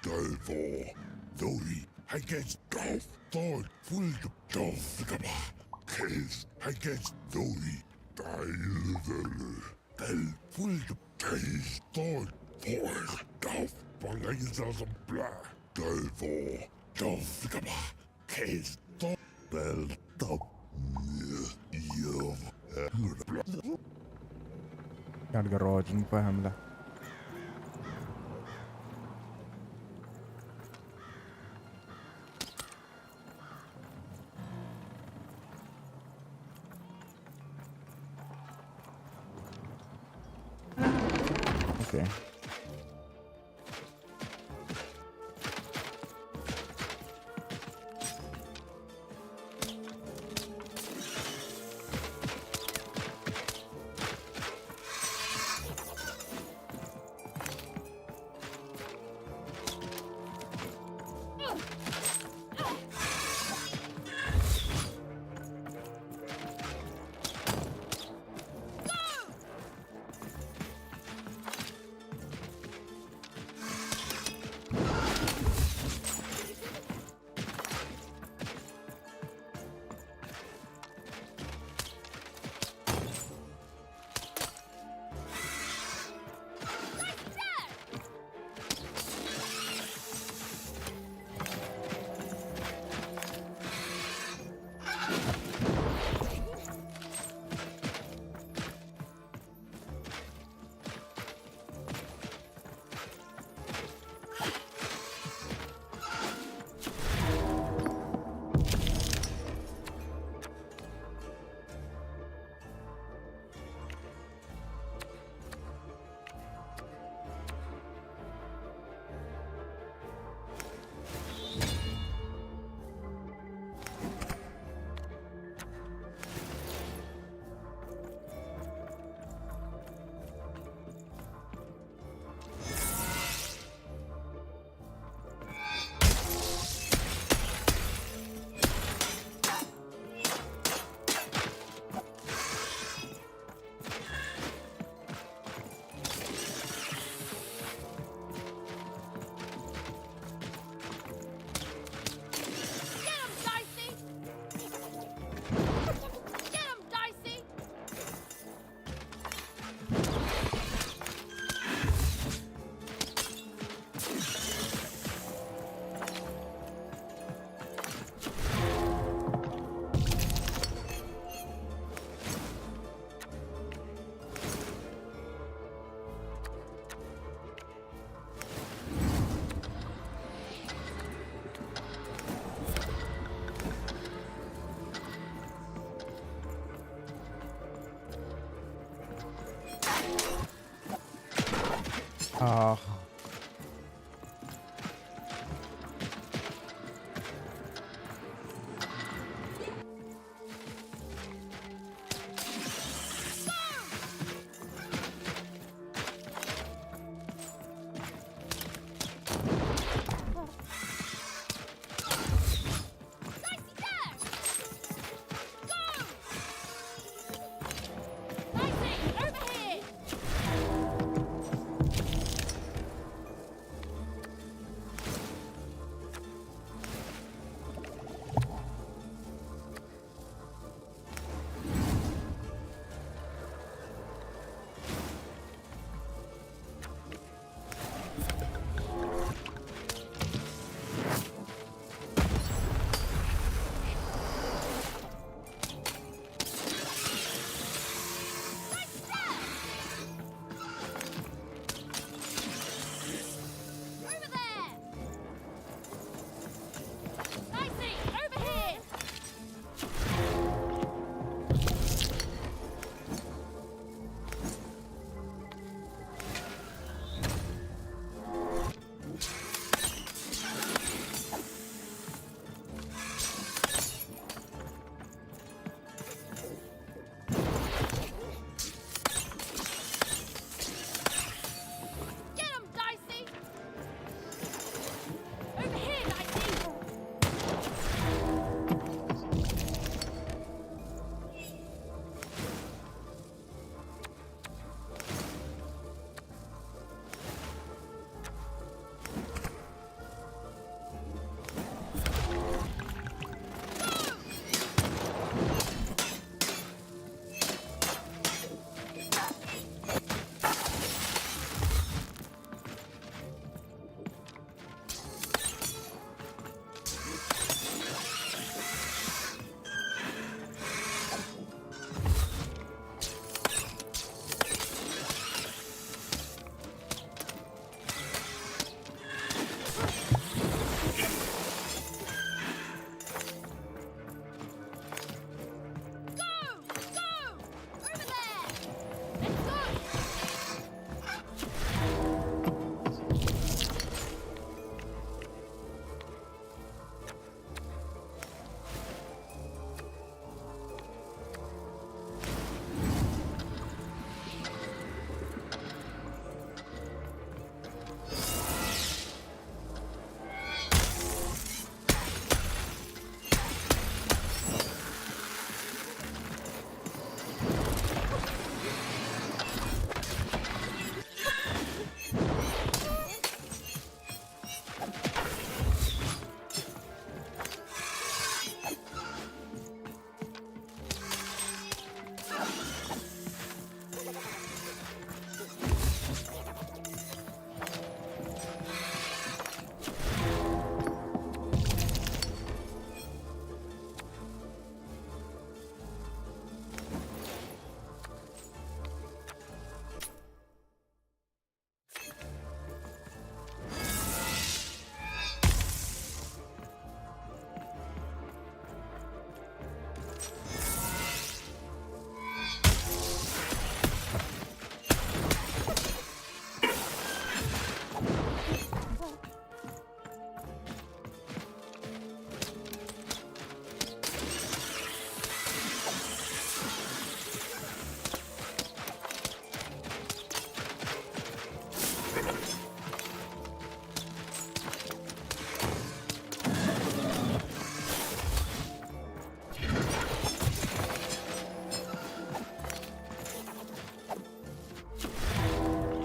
Därför Dori I guess Dolph thought full of Dolph Case I guess Dori Del full of case thought for Dolph Balaisas blah Därför Dolph Case thought Bell Dolph كان الراجل مو فاهم له. اوكي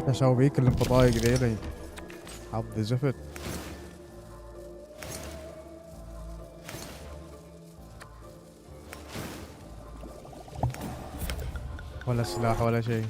اسوي بيك البضايق ذيلي حظ زفت. ولا سلاح ولا شيء.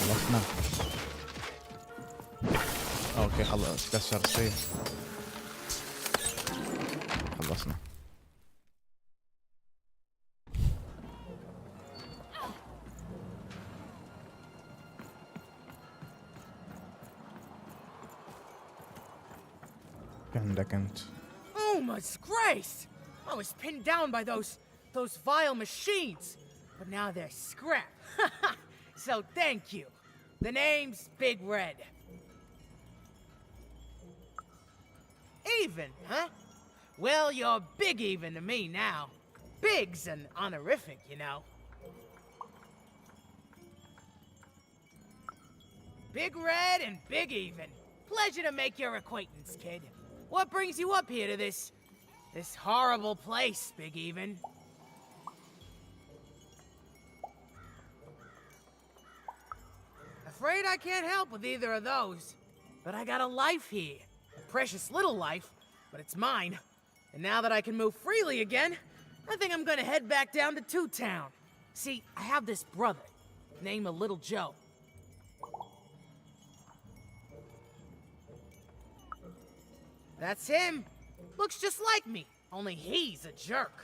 خلصنا. اوكي خلص كسر السيف. خلصنا. عندك انت. Oh my disgrace! I was pinned down by those vile machines, but now they're scrap. So thank you. The name's Big Red. Even, huh? Well, you're big even to me now. Big's an honorific, you know. Big Red and Big Even. Pleasure to make your acquaintance, kid. What brings you up here to this horrible place, Big Even? Afraid I can't help with either of those. But I got a life here. A precious little life, but it's mine. And now that I can move freely again, I think I'm gonna head back down to Two Town. See, I have this brother, named Little Joe. That's him. Looks just like me, only he's a jerk.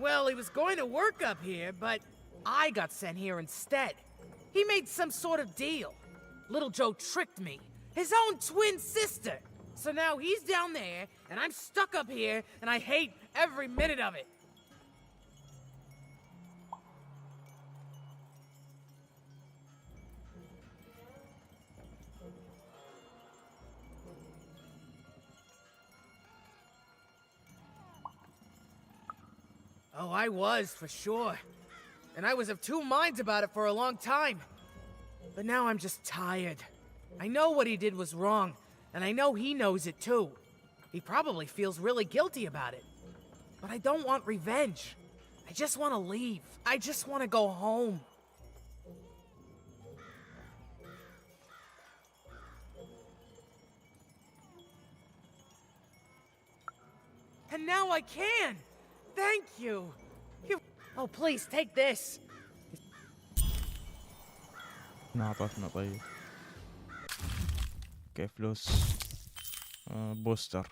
Well, he was going to work up here, but I got sent here instead. He made some sort of deal. Little Joe tricked me, his own twin sister. So now he's down there, and I'm stuck up here, and I hate every minute of it. Oh, I was, for sure. And I was of two minds about it for a long time. But now I'm just tired. I know what he did was wrong, and I know he knows it too. He probably feels really guilty about it. But I don't want revenge. I just want to leave. I just want to go home. And now I can! Thank you! Oh, please, take this! نعطتنا طيب. اوكي فلوس. بوستر.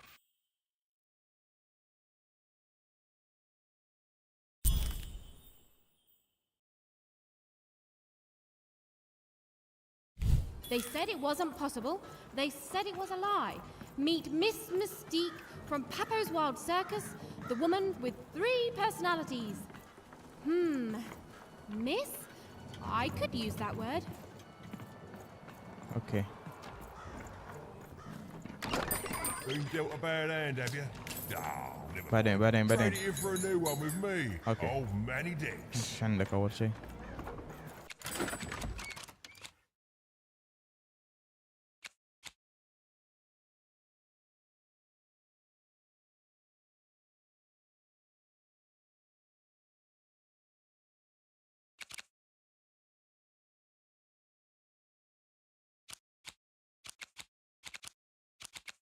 They said it wasn't possible. They said it was a lie. Meet Miss Mystique from Papo's Wild Circus, the woman with 3 personalities. Miss? I could use that word. Okay. Been dealt a bad hand, have you? Oh, never بعدين mind. بعدين Trade it in for a new one with me. Okay. Oh, many dicks. ايش عندك اول شيء؟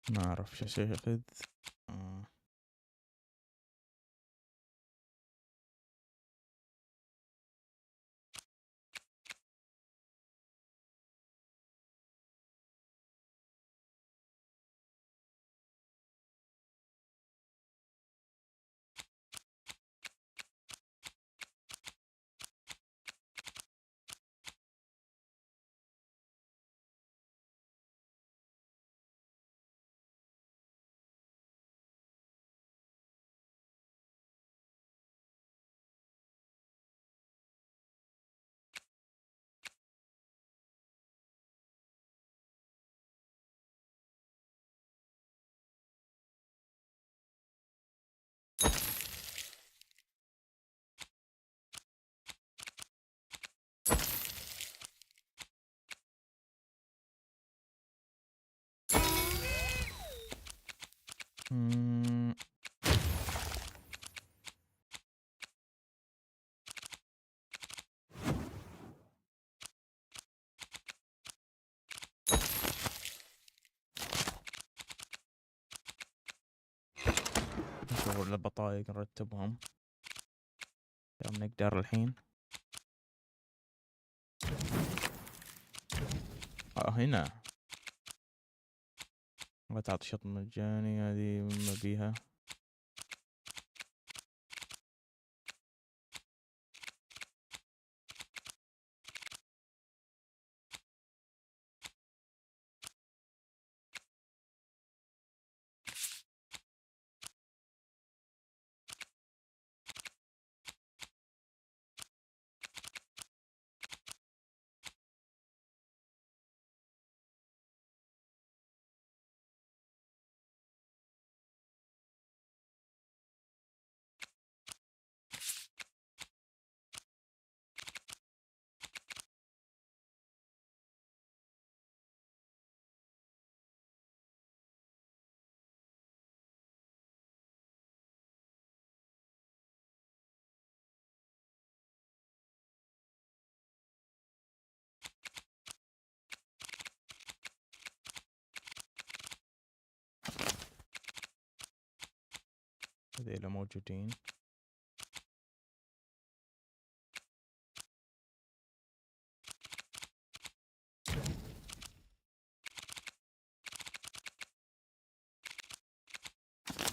ما اعرف شو ياخذ. نشوف البطايق نرتبهم كم نقدر الحين. هنا ما تعطي شط مجاني، هذه ما بيها. هذيلا موجودين.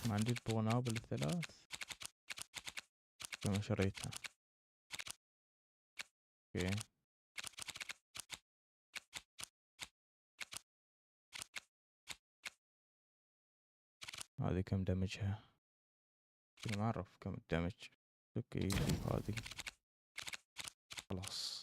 ما عندي البونابل الثلاث. كم شريتها. اوكي هذه كم دمجها؟ ما اعرف كم الدمج. اوكي هذه خلاص.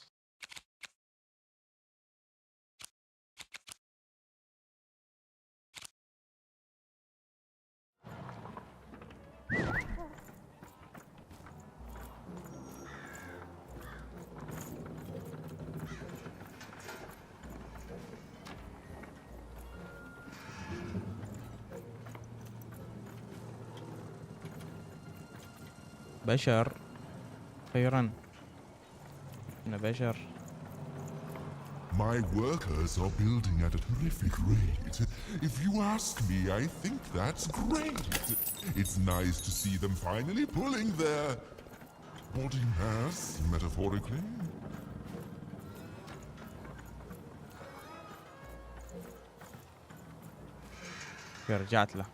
بشر خيرا. احنا بشر. My workers are building at a terrific rate. If you ask me, I think that's great. It's nice to see them finally pulling their boarding pass, metaphorically. رجعت له.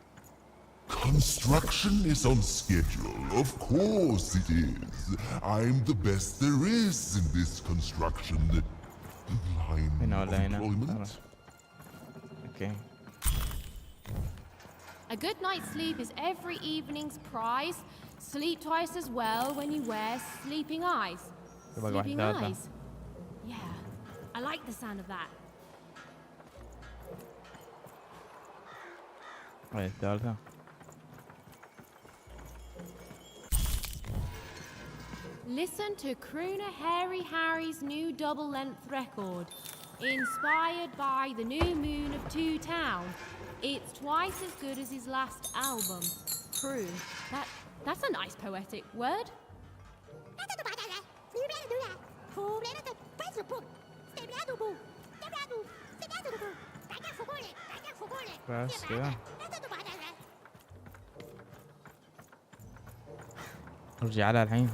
Construction is on schedule. Of course it is. I'm the best there is in this construction line of employment. Okay. A good night's sleep is every evening's prize. Sleep twice as well when you wear sleeping eyes. Sleeping eyes. Yeah, I like the sound of that. الثالثة. Listen to crooner Hairy Harry's new double-length record, inspired by the new moon of Two Town. It's twice as good as his last album. Croon. That's a nice poetic word. بس كذا. ارجع على الحين.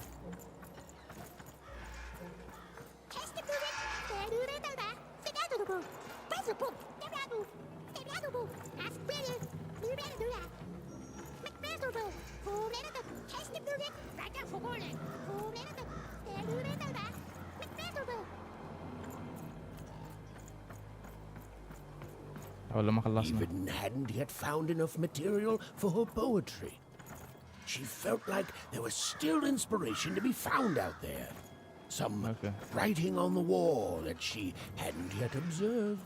Even hadn't yet found enough material for her poetry. She felt like there was still inspiration to be found out there. Some writing on the wall that she hadn't yet observed.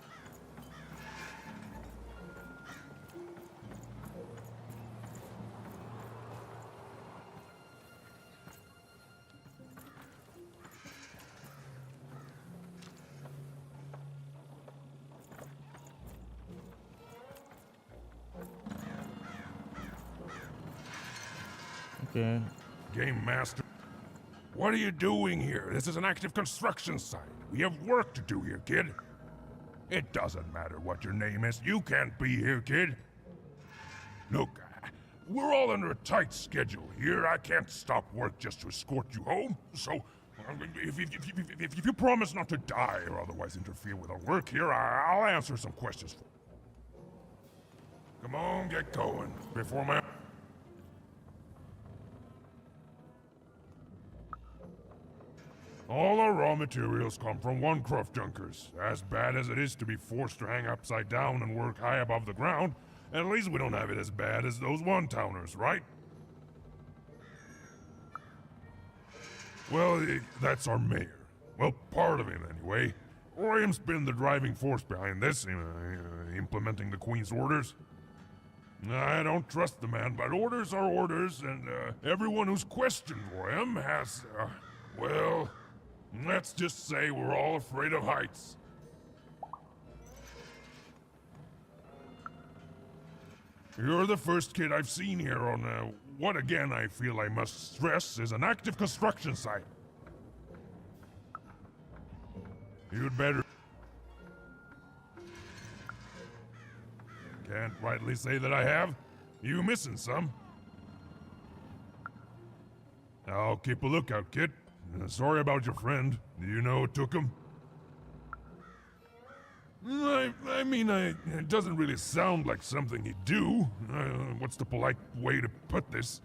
Okay. Game Master, what are you doing here? This is an active construction site. We have work to do here, kid. It doesn't matter what your name is. You can't be here, kid. Look, we're all under a tight schedule here. I can't stop work just to escort you home. So, if you promise not to die or otherwise interfere with our work here, I'll answer some questions for you. Come on, get going before my... All our raw materials come from one-croft junkers. As bad as it is to be forced to hang upside down and work high above the ground, at least we don't have it as bad as those one-towners, right? Well, that's our mayor. Well, part of him, anyway. William's been the driving force behind this, implementing the Queen's orders. I don't trust the man, but orders are orders, and everyone who's questioned William has, well... Let's just say we're all afraid of heights. You're the first kid I've seen here on what again I feel I must stress is an active construction site. You'd better... Can't rightly say that I have. You missing some? I'll keep a lookout, kid. Sorry about your friend. Do you know who took him? I mean, it doesn't really sound like something he'd do. What's the polite way to put this?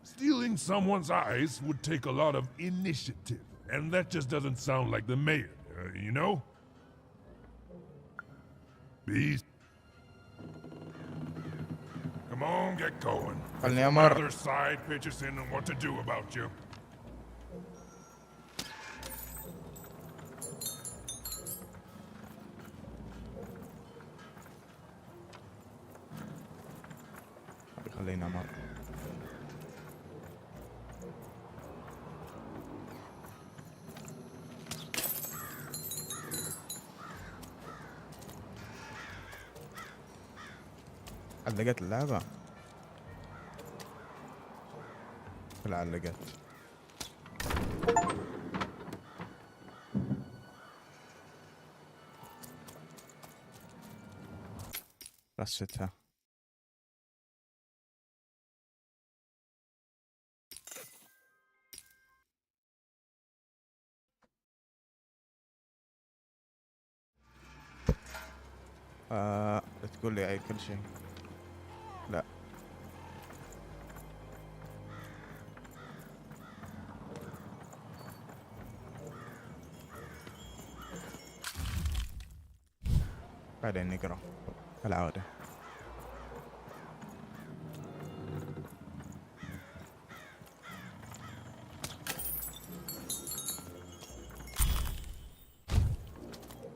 Stealing someone's eyes would take a lot of initiative, and that just doesn't sound like the mayor, you know? Beast. Come on, get going. خلني أمر. Other side pitches in on what to do about you. خلينا أمر. علقت اللعبة. لا علقت. رستها. لا تقول لي أي كل شيء. لا. بعدين نقرأ كالعادة.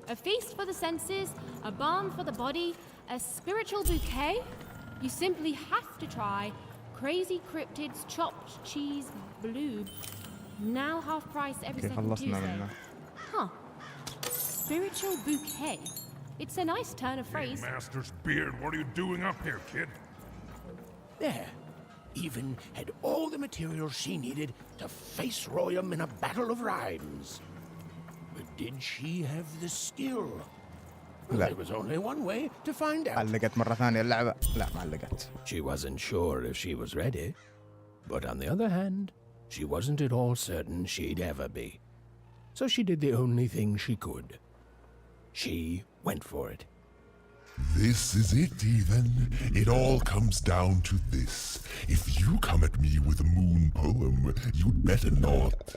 A feast for the senses, a balm for the body, a spiritual bouquet? You simply have to try Crazy Cryptid's chopped cheese bloob. Now half price every second Tuesday. Huh. Spiritual bouquet. It's a nice turn of phrase. Hey, Master's beard, what are you doing up here, kid? There. Even had all the materials she needed to face Royum in a battle of rhymes. But did she have the skill? Well, there was only one way to find out. علقت مرة ثانية اللعبة. لا ما علقت. She wasn't sure if she was ready. But on the other hand, she wasn't at all certain she'd ever be. So she did the only thing she could. She went for it. This is it, Ethan. It all comes down to this. If you come at me with a moon poem, you'd better not.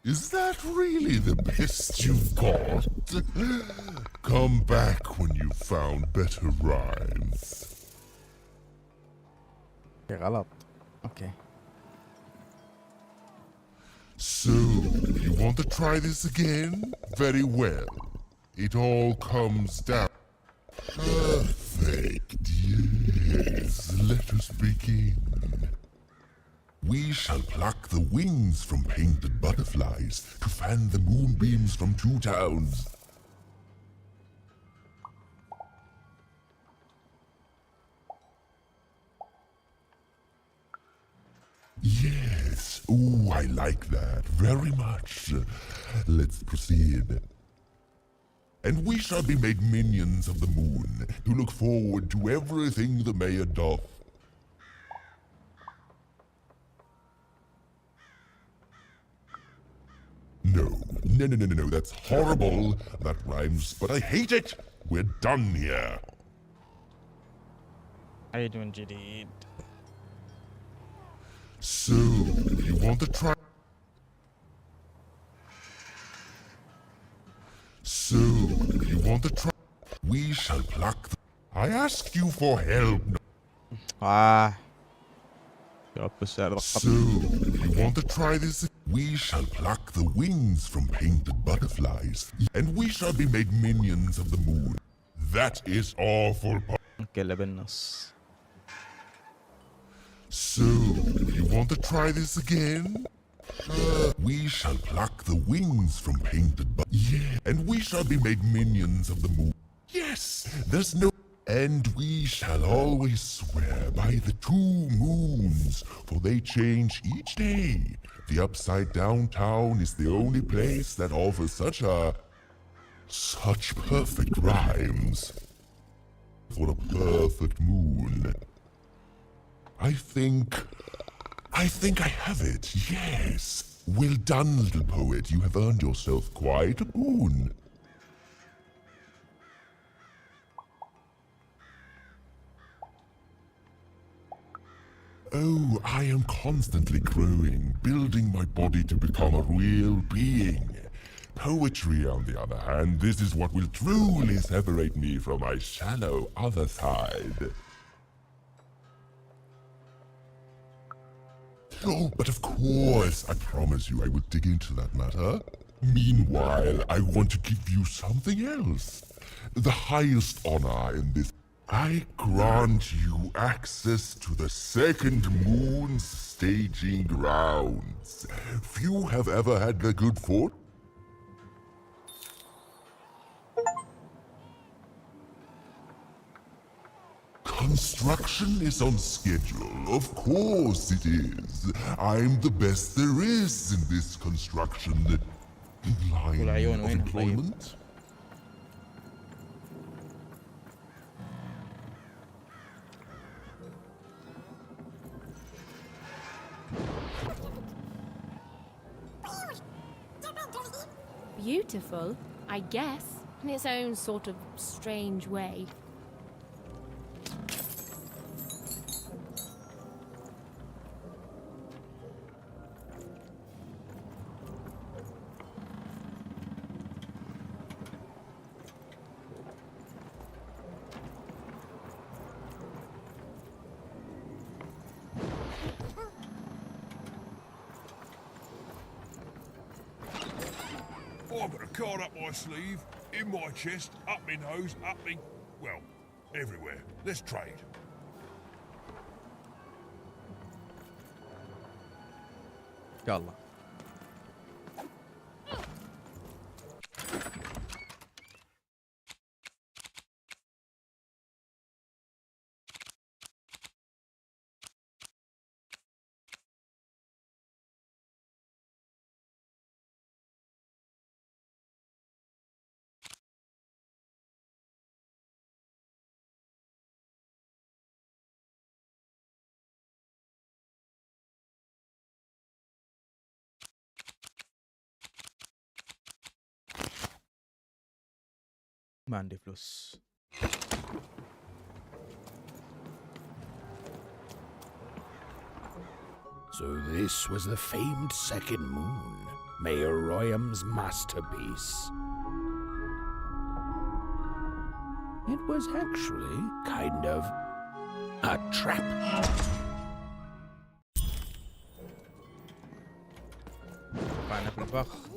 Is that really the best you've got? Come back when you've found better rhymes. غلط. Okay. So, you want to try this again? Very well. It all comes down. Perfect. Yes. Let us begin. We shall pluck the wings from painted butterflies to fan the moonbeams from two towns. Yes. Ooh, I like that very much. Let's proceed. And we shall be made minions of the moon to look forward to everything the mayor doth. No, that's horrible. That rhymes, but I hate it. We're done here. عيد من جديد. So, you want to try? So, you want to try? We shall pluck I asked you for help. So, you want to try this? We shall pluck the wings from painted butterflies, and we shall be made minions of the moon. That is awful. So, you want to try this again? We shall pluck the wings from painted and we shall be made minions of the moon. Yes, there's no... And we shall always swear by the two moons, for they change each day. The upside down town is the only place that offers such perfect rhymes. For a perfect moon. I think I have it, yes. Well done, little poet. You have earned yourself quite a boon. Oh, I am constantly growing, building my body to become a real being. Poetry, on the other hand, this is what will truly separate me from my shallow other side. Oh, but of course, I promise you I will dig into that matter. Meanwhile, I want to give you something else. The highest honor in this. I grant you access to the second moon's staging grounds. Few have ever had the good fortune. Construction is on schedule. Of course it is. I'm the best there is in this construction line of employment. Beautiful, I guess, in its own sort of strange way. I've got a card up my sleeve, in my chest, up my nose, up me... well, everywhere. Let's trade. يلا. ما عندي فلوس. So this was the famed second moon, Mayor Royam's masterpiece. It was actually kind of a trap. طلعنا في الفخ.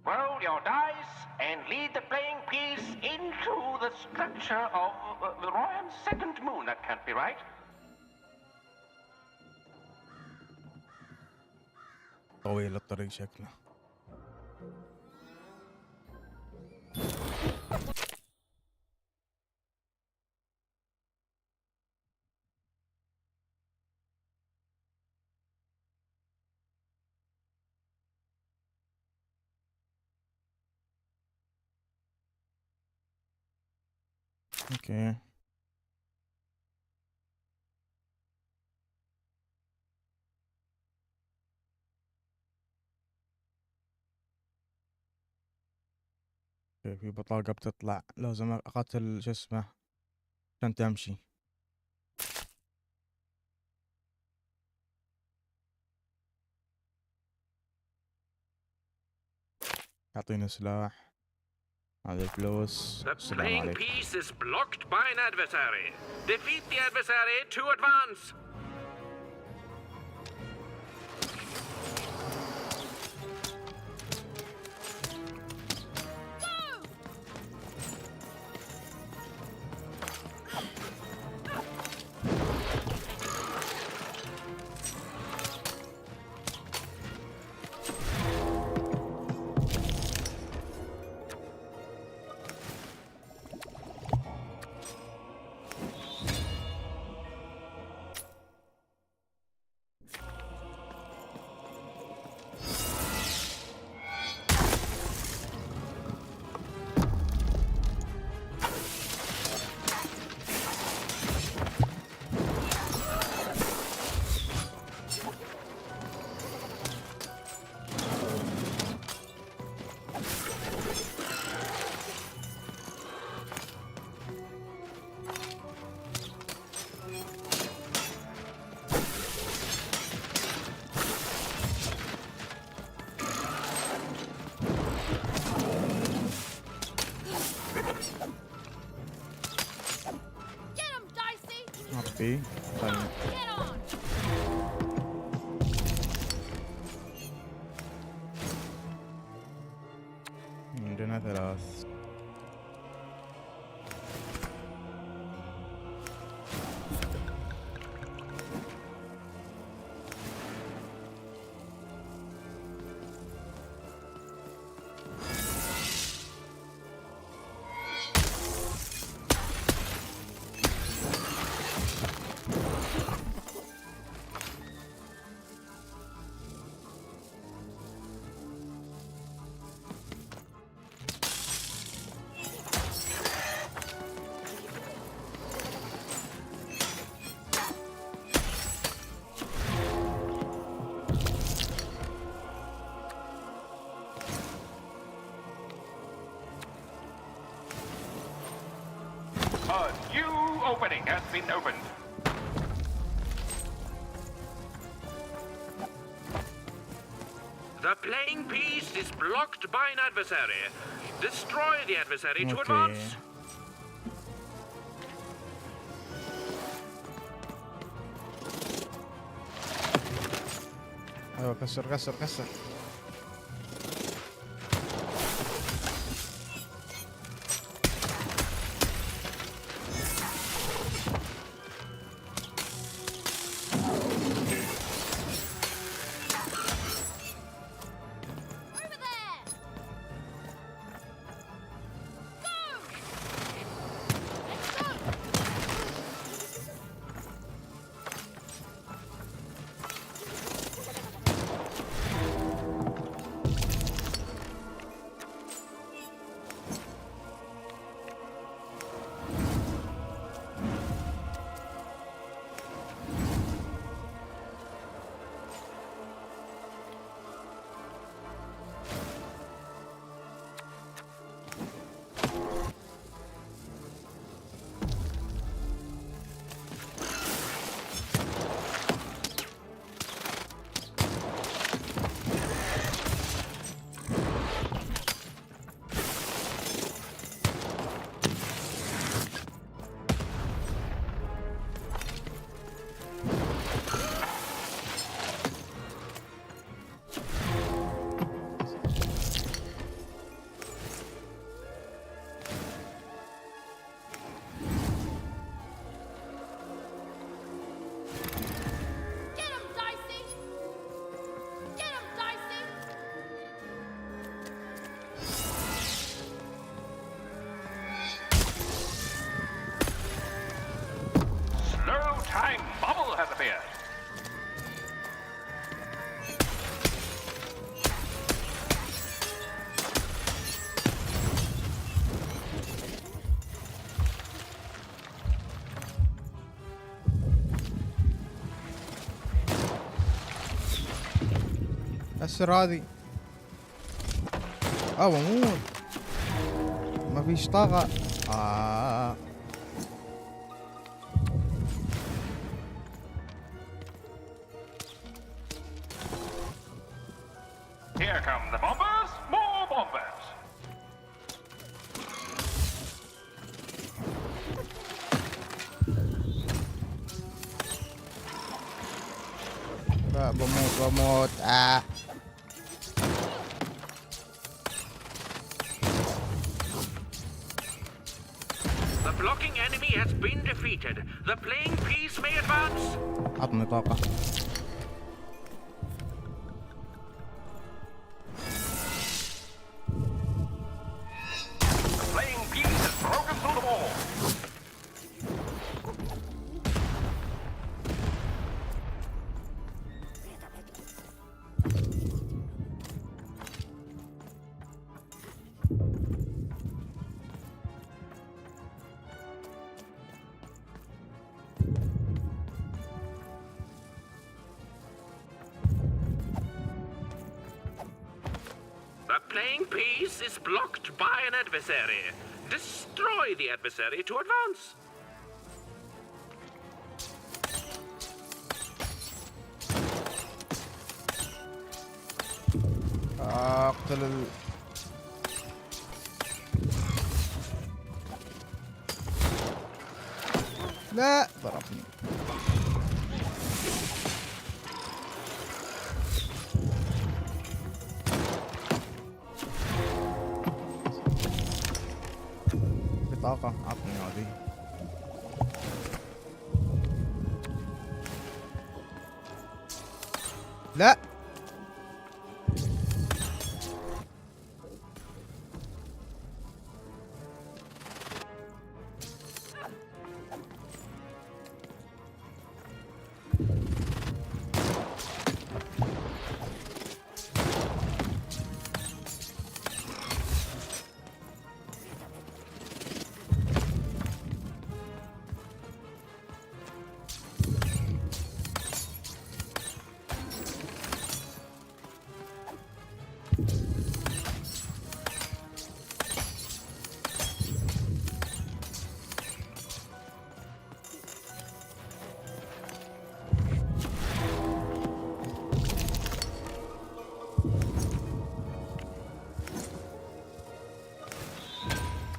Roll your dice and lead the playing piece into the structure of the Royam's second moon. That can't be right. طويل الطريق شكله. اوكي. في بطاقة بتطلع لازم اقتل شو اسمه عشان تمشي. يعطيني سلاح. هذه الفلوس. The السلام playing عليكم. piece is blocked by an adversary. Defeat the adversary to advance. اي خلنا. عندنا 3. A new opening has been opened. The playing piece is blocked by an adversary. Destroy the adversary to advance. ايوه كسر كسر كسر. Time bubble has appeared. كسر هذه. بموت. ما فيش طاقة. Here come the bombers, more bombers. لا بموت The blocking enemy has been defeated. The playing piece may advance. عطني طاقة. The playing piece is blocked by an adversary. Destroy the adversary to advance. اقتل لا ضربني. طاقة، عطني هذه. لا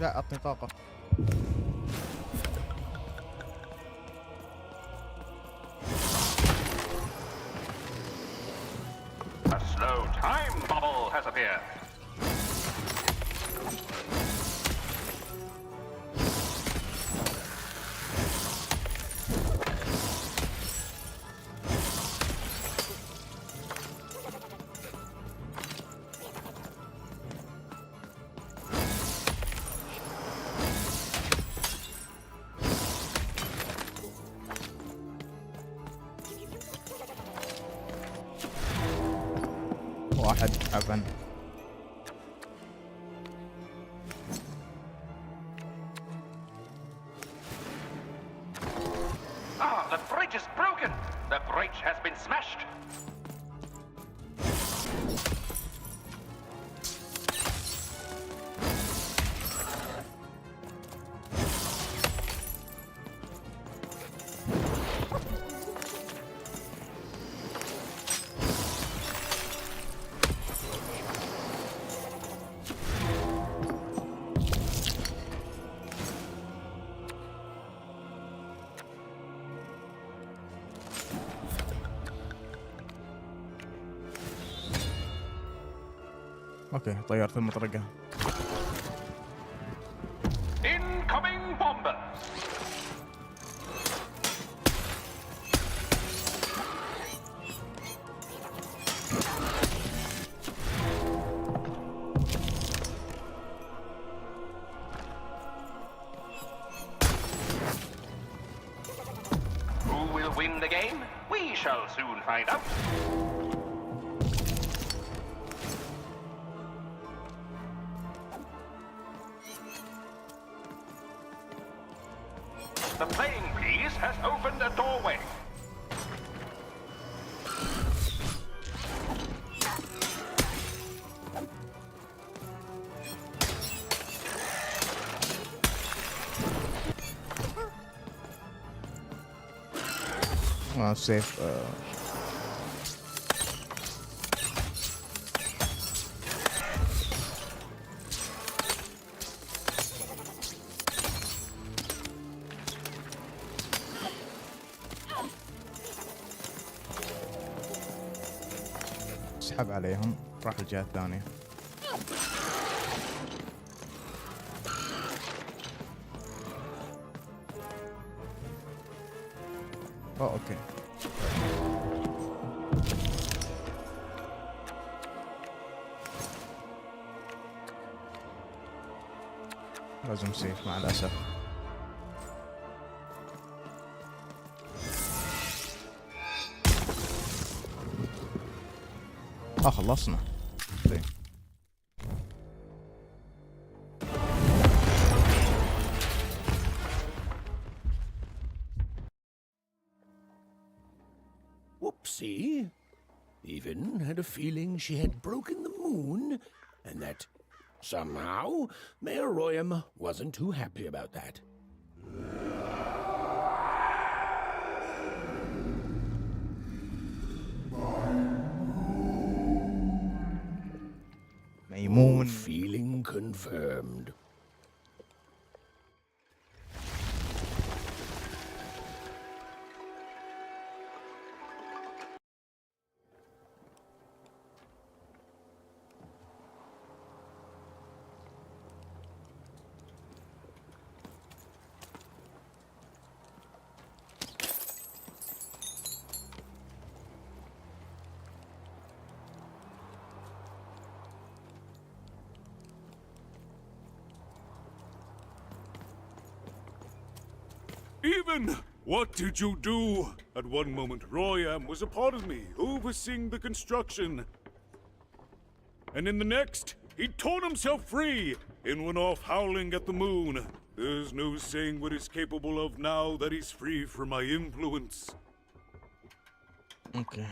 لا، عطني طاقة. A slow time bubble has appeared. واحد عفن. Ah, the bridge is broken. The bridge has been smashed. اوكي، طيرت المطرقة. Incoming bombers. Who will win the game? We shall soon find out. The playing piece has opened a doorway. سيف. اسحب عليهم، راح الجهة الثانية. اوكي. لازم سيف مع الأسف. خلصنا. زين. Whoopsie. Even had a feeling she had broken the moon, and that somehow Mayor Royam wasn't too happy about that. ميمون. Feeling confirmed. Even? What did you do? At one moment, Royam was a part of me, overseeing the construction. And in the next, he torn himself free and went off howling at the moon. There's no saying what he's capable of now that he's free from my influence. Okay.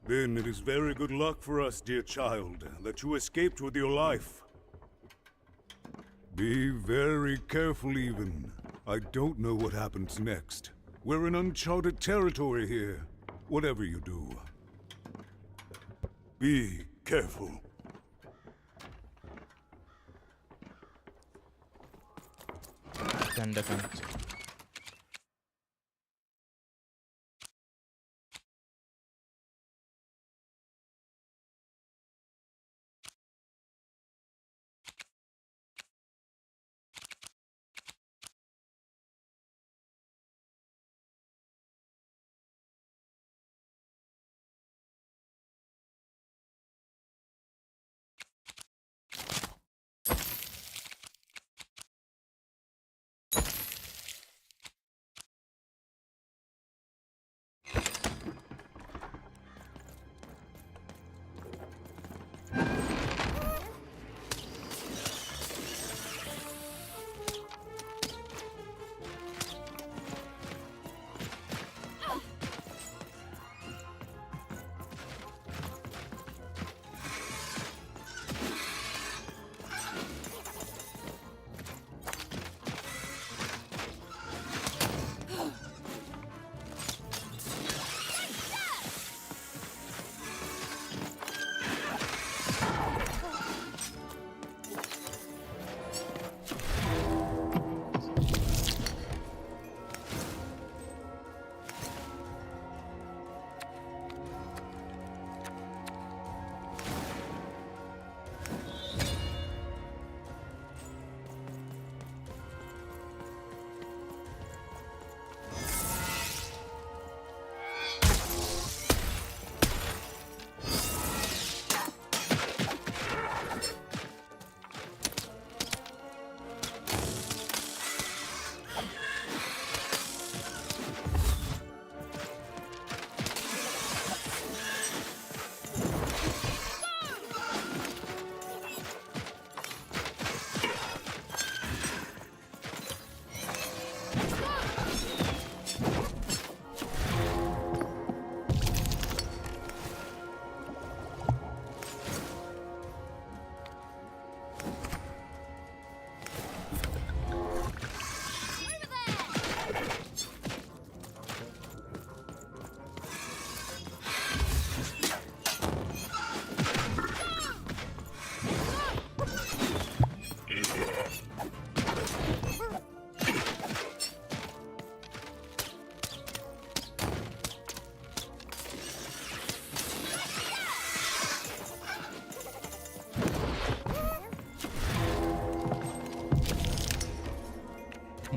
Then it is very good luck for us, dear child, that you escaped with your life. Be very careful, even. I don't know what happens next. We're in uncharted territory here. Whatever you do, be careful. عندك انت.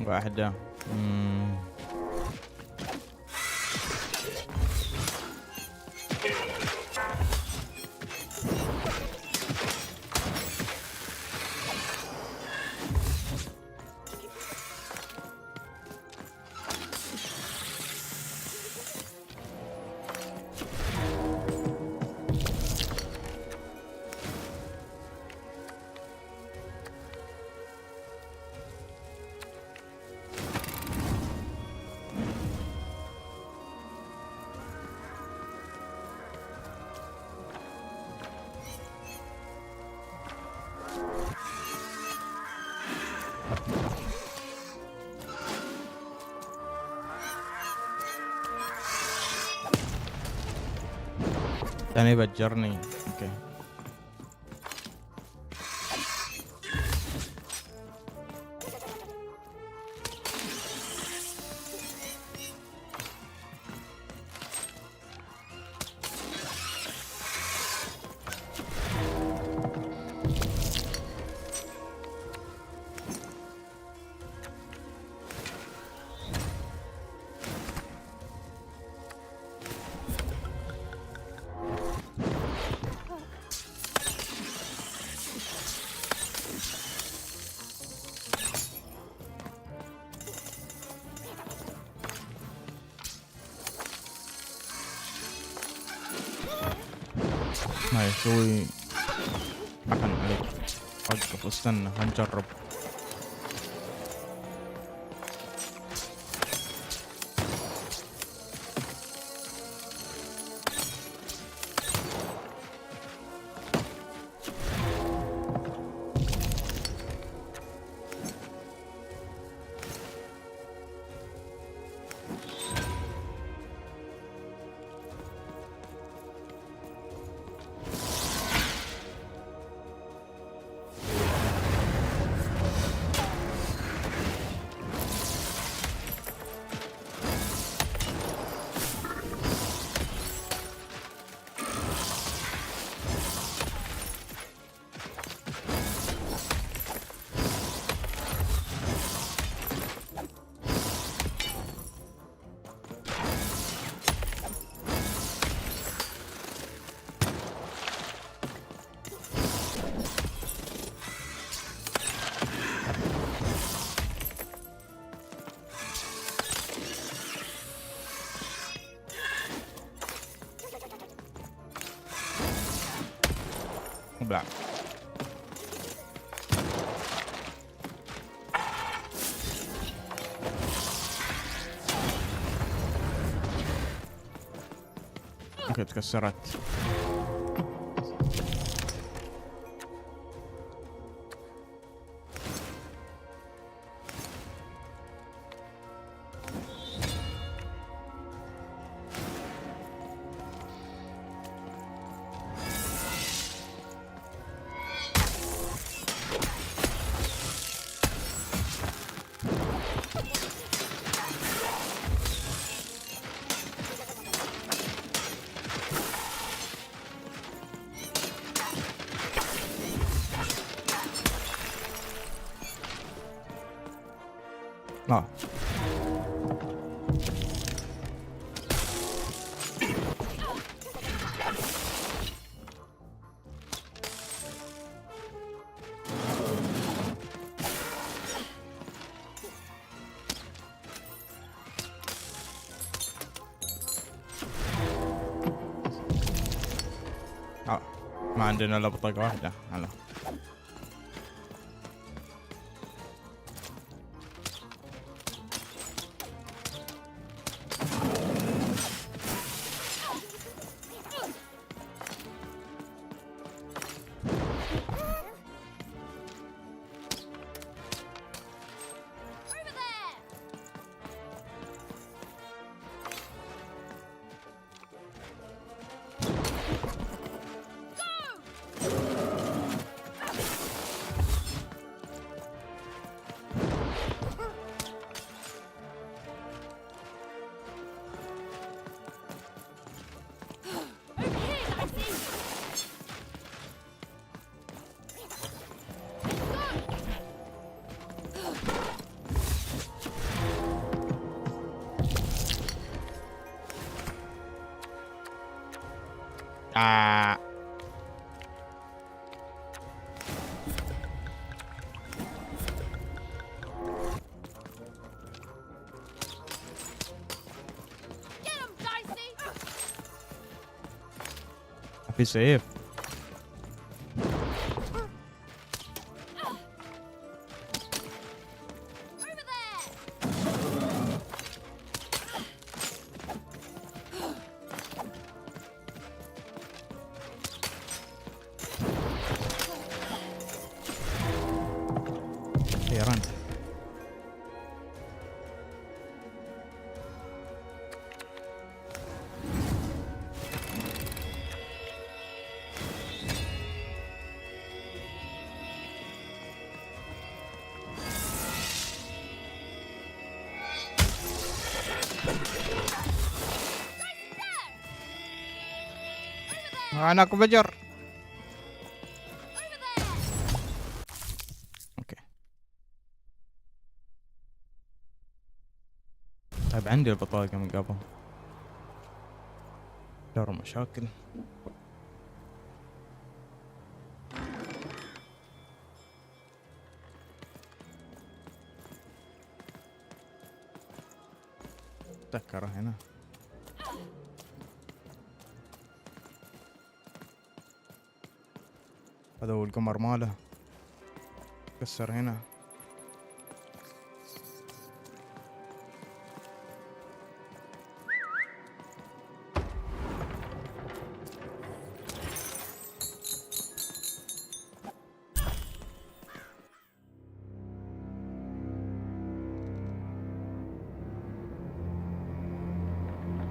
واحدة. ثاني بجرني. اوكي. ما يسوي محن عليك. وقف استنى هنجرب. لا اوكي تكسرت. اه ما عندنا الا بطاقة واحدة. هلا في سيف. طيران. أنا كبجر. أوكي. طيب عندي البطاقة من قبل. دور مشاكل. تذكره هنا. هذا هو القمر ماله. كسر هنا.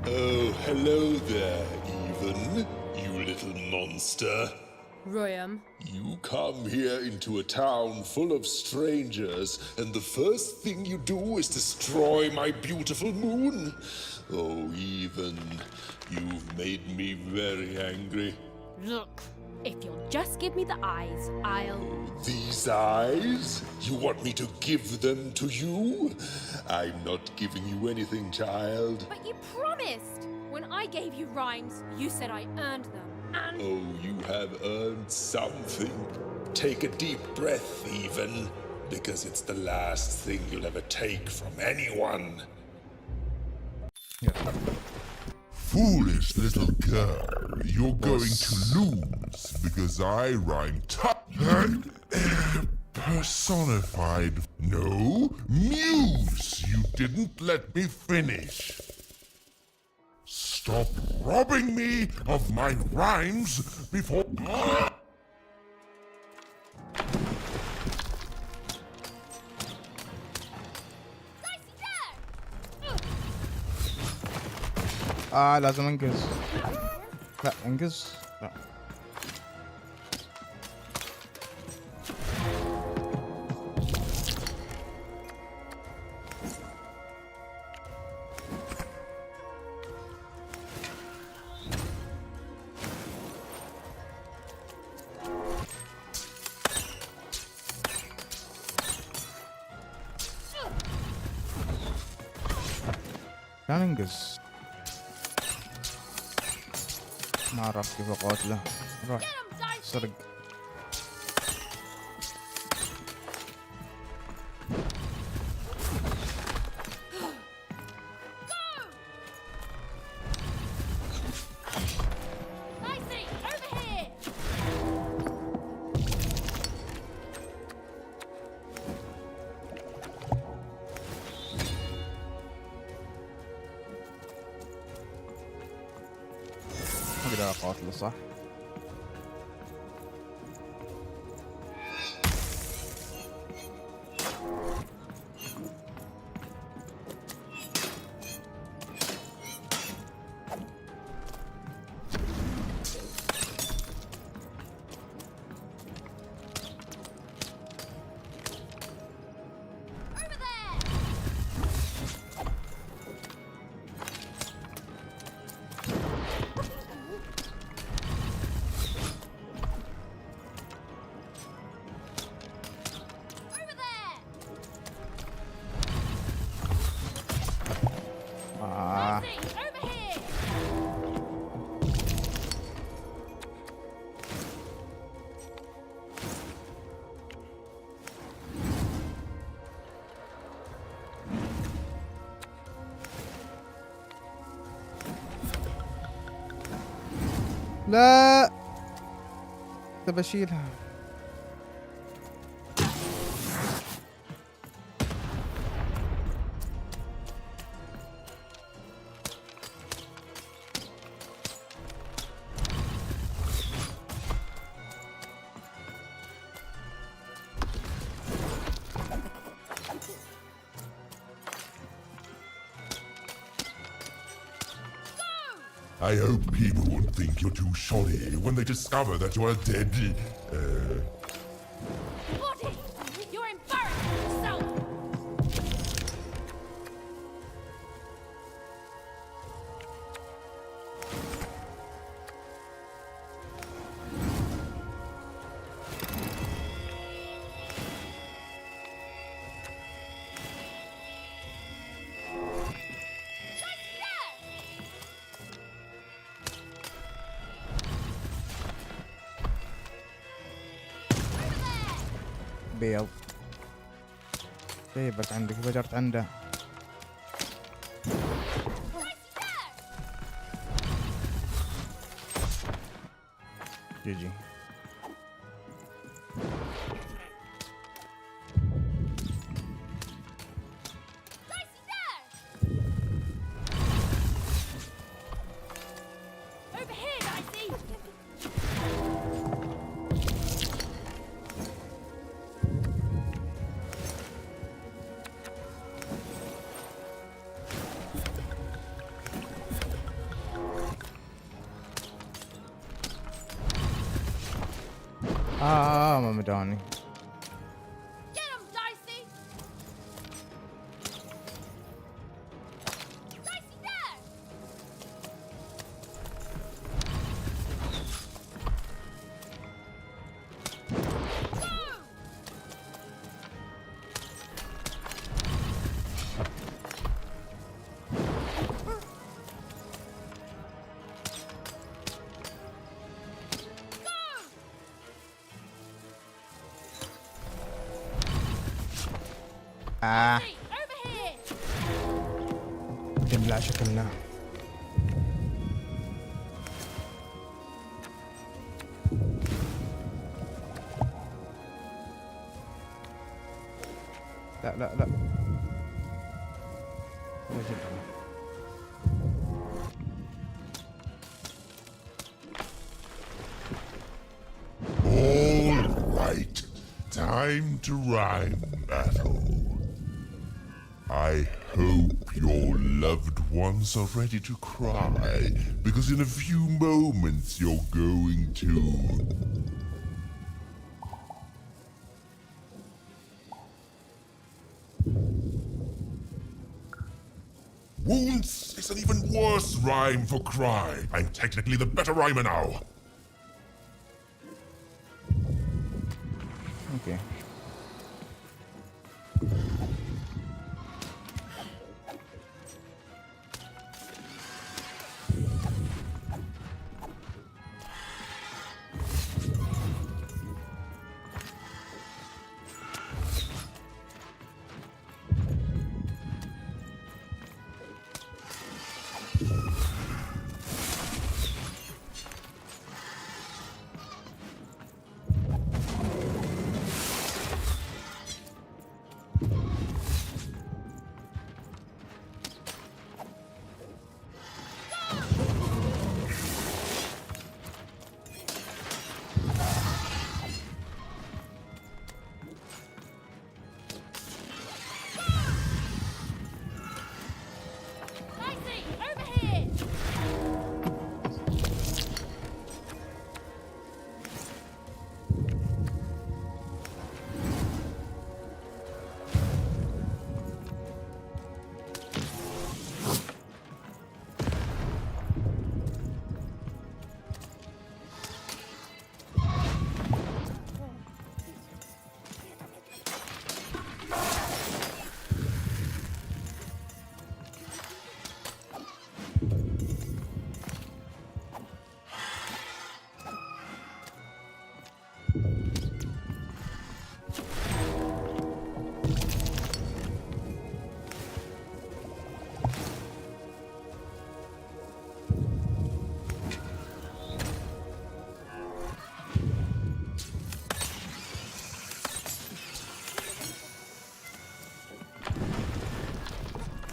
Oh, hello there, Even, you little monster. Royam. You come here into a town full of strangers, and the first thing you do is destroy my beautiful moon? Oh, Even, you've made me very angry. Look, if you'll just give me the eyes, I'll... These eyes? You want me to give them to you? I'm not giving you anything, child. But you promised! When I gave you rhymes, you said I earned them, and... Oh, you have earned something. Take a deep breath, Even, because it's the last thing you'll ever take from anyone. Foolish little girl, you're going to lose because I rhyme personified. No, Muse, you didn't let me finish. Stop robbing me of my rhymes before... لازم انقز. لا انقز. لا. لا ننقز. ما اعرف كيف اقاتله. روح سرق. اقدر اقاتله صح؟ لا تبى اشيلها. I hope people won't think you're too shoddy when they discover that you're dead. Body! You're embarrassing yourself! بيض. بس عندك فجرت عنده. جي جي. ما مداني. Get him, Dicey! Dicey, there! Over here! نبلع شكلنا. لا لا لا. All right, time to rhyme battle. I hope your loved ones are ready to cry, because in a few moments you're going to... Wounds is an even worse rhyme for cry. I'm technically the better rhymer now. Okay. Dicey, over here!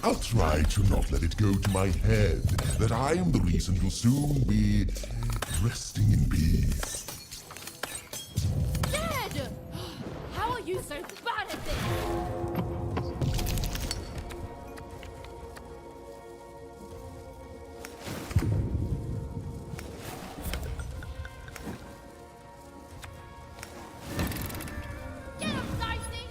I'll try to not let it go to my head that I am the reason you'll soon be resting in peace. Dead! How are you so bad at this? Get him, Dicey!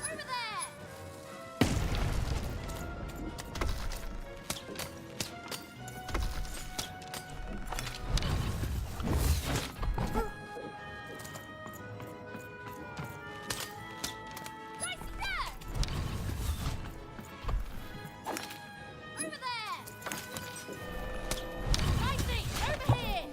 Over there! Dicey, there! Over there! Dicey, over here!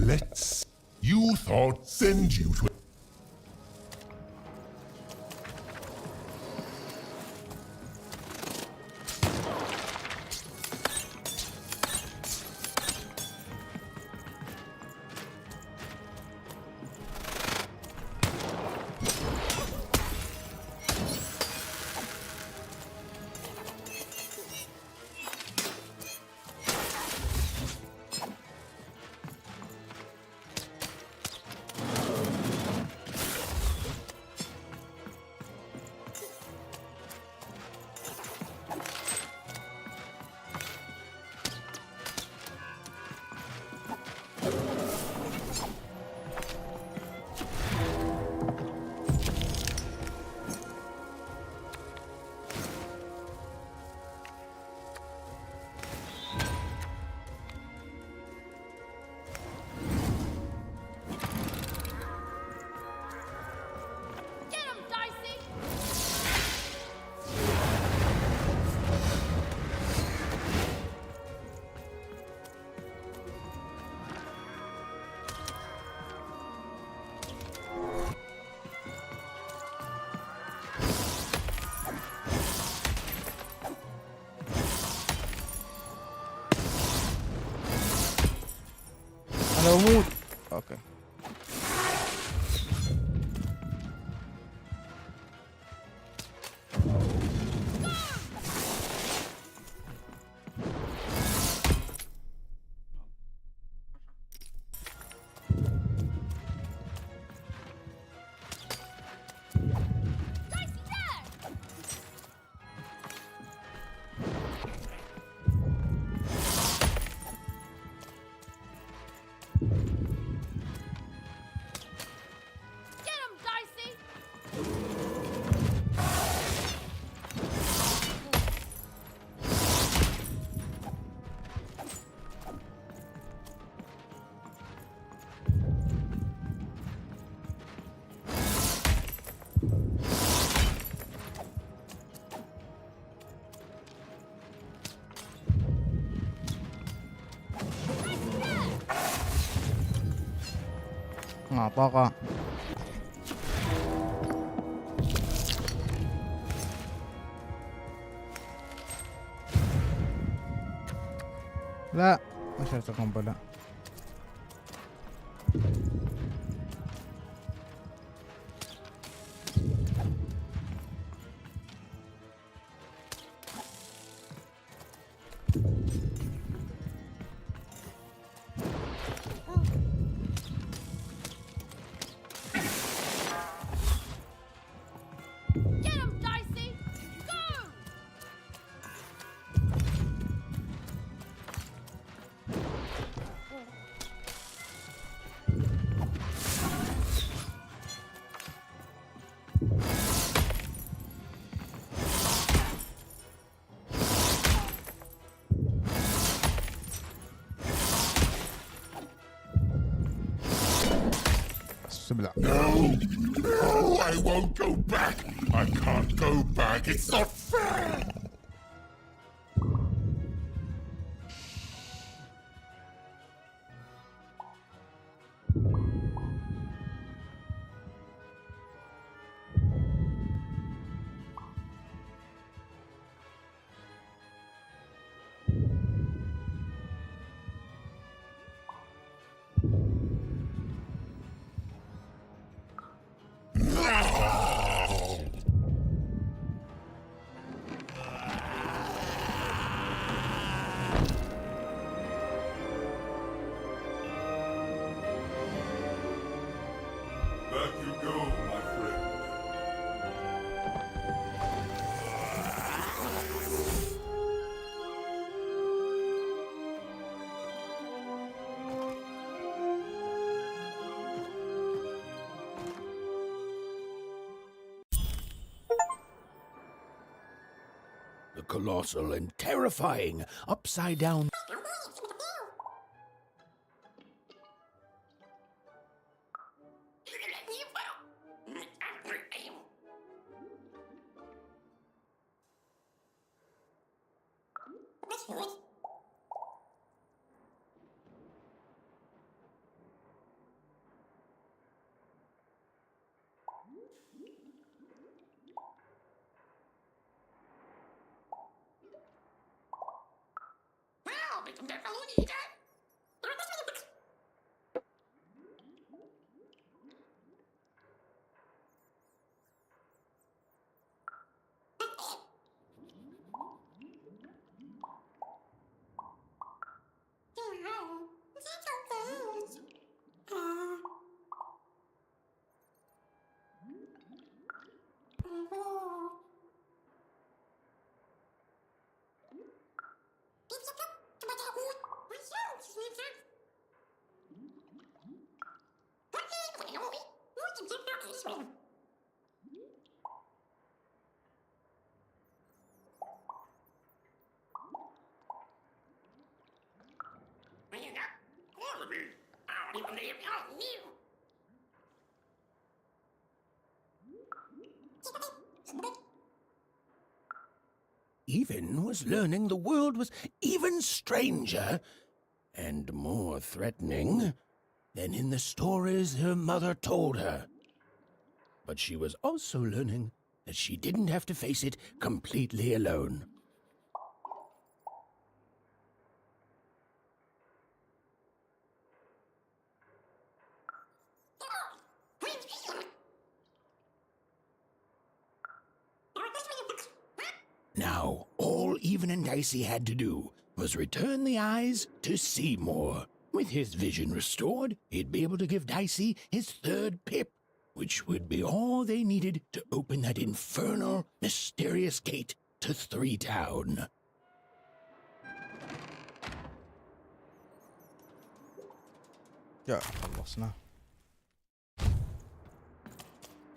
Let's... You thought send you to... انا بموت. اوكي Get him, Dicey! طاقة. لا نشرت القنبلة. Get him, Dicey! Go! السبلع. No, no, I won't go back. I can't go back. It's not fair. Back you go, my friend. The colossal and terrifying upside-down. Even was learning the world was even stranger and more threatening than in the stories her mother told her. But she was also learning that she didn't have to face it completely alone. Now, all Even and Dicey had to do was return the eyes to Seymour. With his vision restored, he'd be able to give Dicey his third pip, which would be all they needed to open that infernal, mysterious gate to Three Town. يا خلصنا.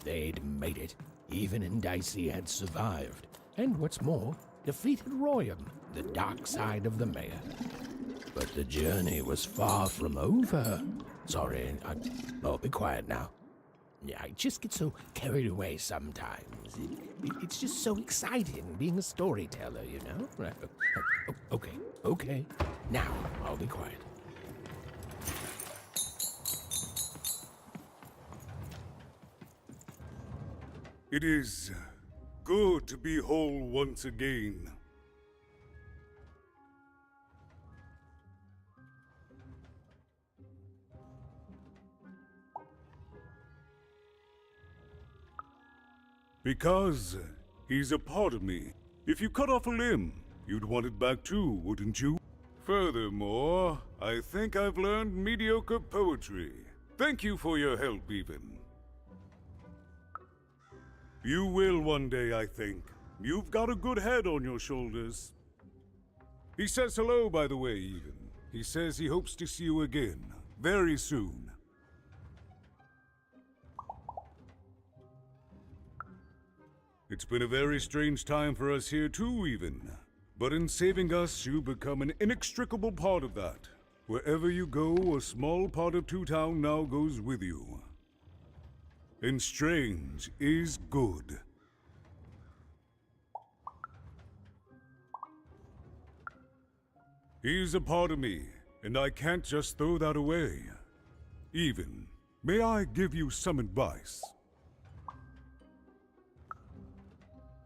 They'd made it. Even and Dicey had survived. And what's more, defeated Royam, the dark side of the mayor. But the journey was far from over. Sorry, I'll be quiet now. Yeah, I just get so carried away sometimes. It's just so exciting being a storyteller, you know? Okay. Now, I'll be quiet. It is good to be whole once again. Because he's a part of me. If you cut off a limb, you'd want it back too, wouldn't you? Furthermore, I think I've learned mediocre poetry. Thank you for your help, Even. You will one day, I think. You've got a good head on your shoulders. He says hello, by the way, Even. He says he hopes to see you again, very soon. It's been a very strange time for us here too, Even. But in saving us, you become an inextricable part of that. Wherever you go, a small part of Two Town now goes with you. And strange is good. He's a part of me, and I can't just throw that away. Even, may I give you some advice?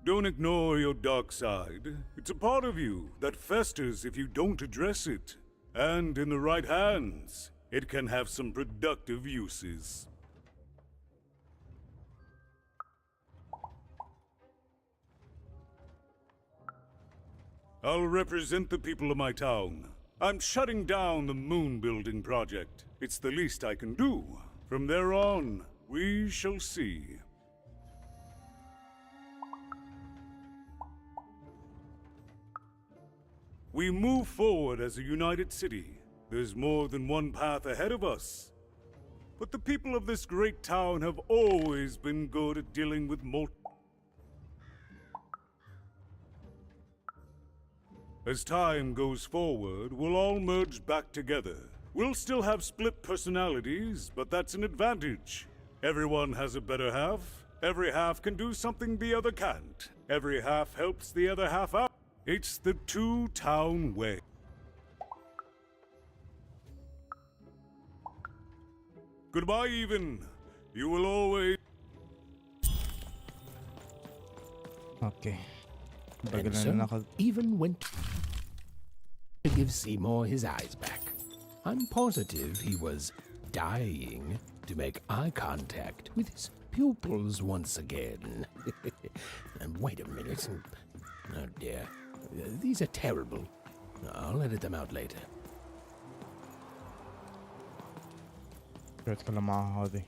Don't ignore your dark side. It's a part of you that festers if you don't address it. And in the right hands, it can have some productive uses. I'll represent the people of my town. I'm shutting down the moon building project. It's the least I can do. From there on, we shall see. We move forward as a united city. There's more than one path ahead of us. But the people of this great town have always been good at dealing with As time goes forward, we'll all merge back together. We'll still have split personalities, but that's an advantage. Everyone has a better half. Every half can do something the other can't. Every half helps the other half out. It's the Two Town way. Goodbye, Even. You will always... Okay. And so, Even went to give Seymour his eyes back. I'm positive he was dying to make eye contact with his pupils once again. And wait a minute. Oh dear. These are terrible. I'll edit them out later. أتكلم معها هذه.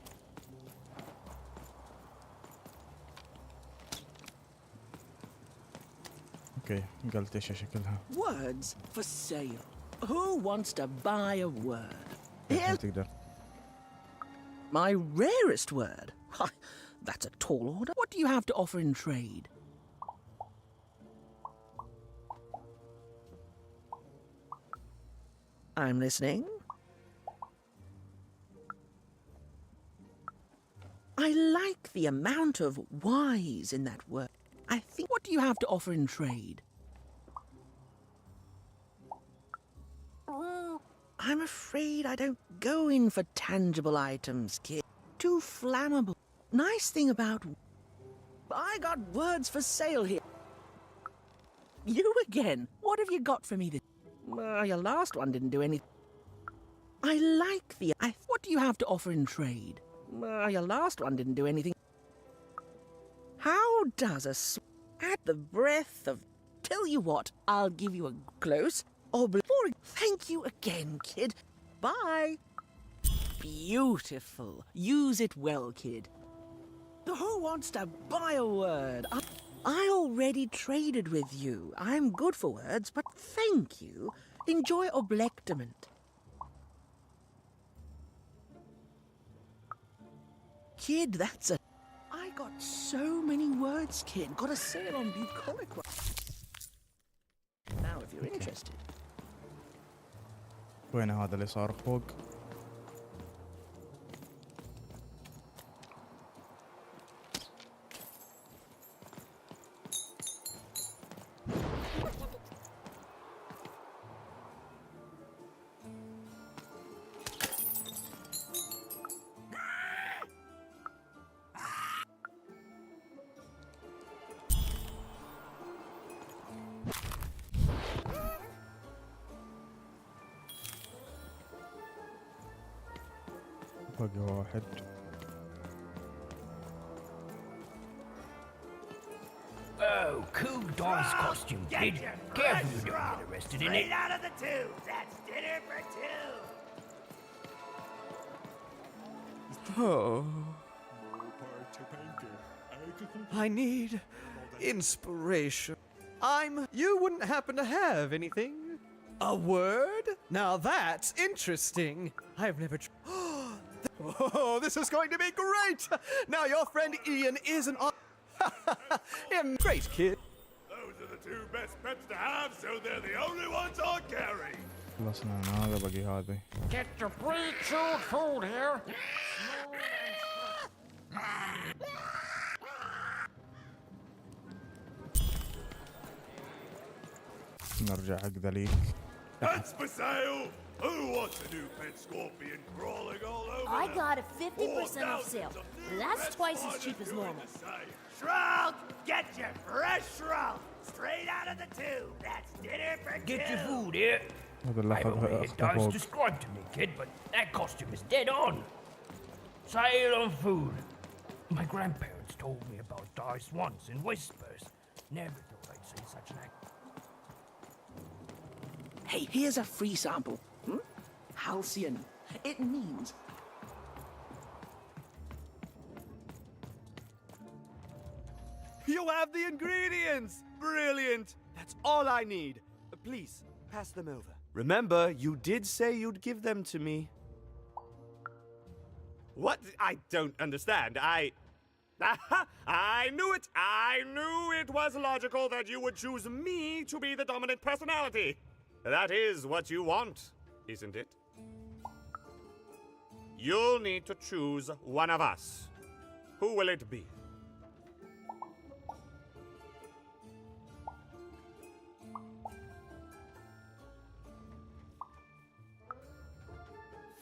اوكي قلت ايش شكلها. Words for sale. Who wants to buy a word? ما تقدر. My rarest word. That's a tall order. What do you have to offer in trade? I'm listening. I like the amount of whys in that word. I think. What do you have to offer in trade? I'm afraid I don't go in for tangible items, kid. Too flammable. Nice thing about... I got words for sale here. You again? What have you got for me this... your last one didn't do anything. I like the... What do you have to offer in trade? Your last one didn't do anything. How does a... At the breath of... Tell you what, I'll give you a close. Thank you again, kid. Bye. Beautiful. Use it well, kid. Who wants to buy a word? I already traded with you. I'm good for words, but thank you. Enjoy oblectament. Kid, that's a... I got so many words, kid. Got a sale on bucolic. Now, if you're interested. وين هذا اللي صار فوق؟ باقي واحد. Oh, cool dice costume, kid. Careful you don't get arrested in it. Straight out of the tube. That's dinner for two. Oh. I need inspiration. You wouldn't happen to have anything? A word? Now that's interesting. I've never. Oh, this is going to be great! Now your friend Ian isn't on. Great, kid. Those are the two best pets to have, so they're the only ones I'll carry. خلصنا من هذا باقي هذه. Get your pre-chilled food here. نرجع حق ذليك. Pets for sale! Who wants a new pet scorpion crawling all over I them? got a 50% off sale. That's twice as cheap as normal. Shroud, get your fresh shroud. Straight out of the tube. That's dinner for two. Get your food here. هذا اللي I don't hear أخذ dice فوق. described to me, kid, but that costume is dead on. Sale on food. My grandparents told me about dice once in whispers. Never thought I'd say such an act. Hey, here's a free sample. Halcyon. It means... You have the ingredients! Brilliant! That's all I need. Please, pass them over. Remember, you did say you'd give them to me. What? I don't understand. I knew it! I knew it was logical that you would choose me to be the dominant personality. That is what you want, isn't it? You'll need to choose one of us. Who will it be?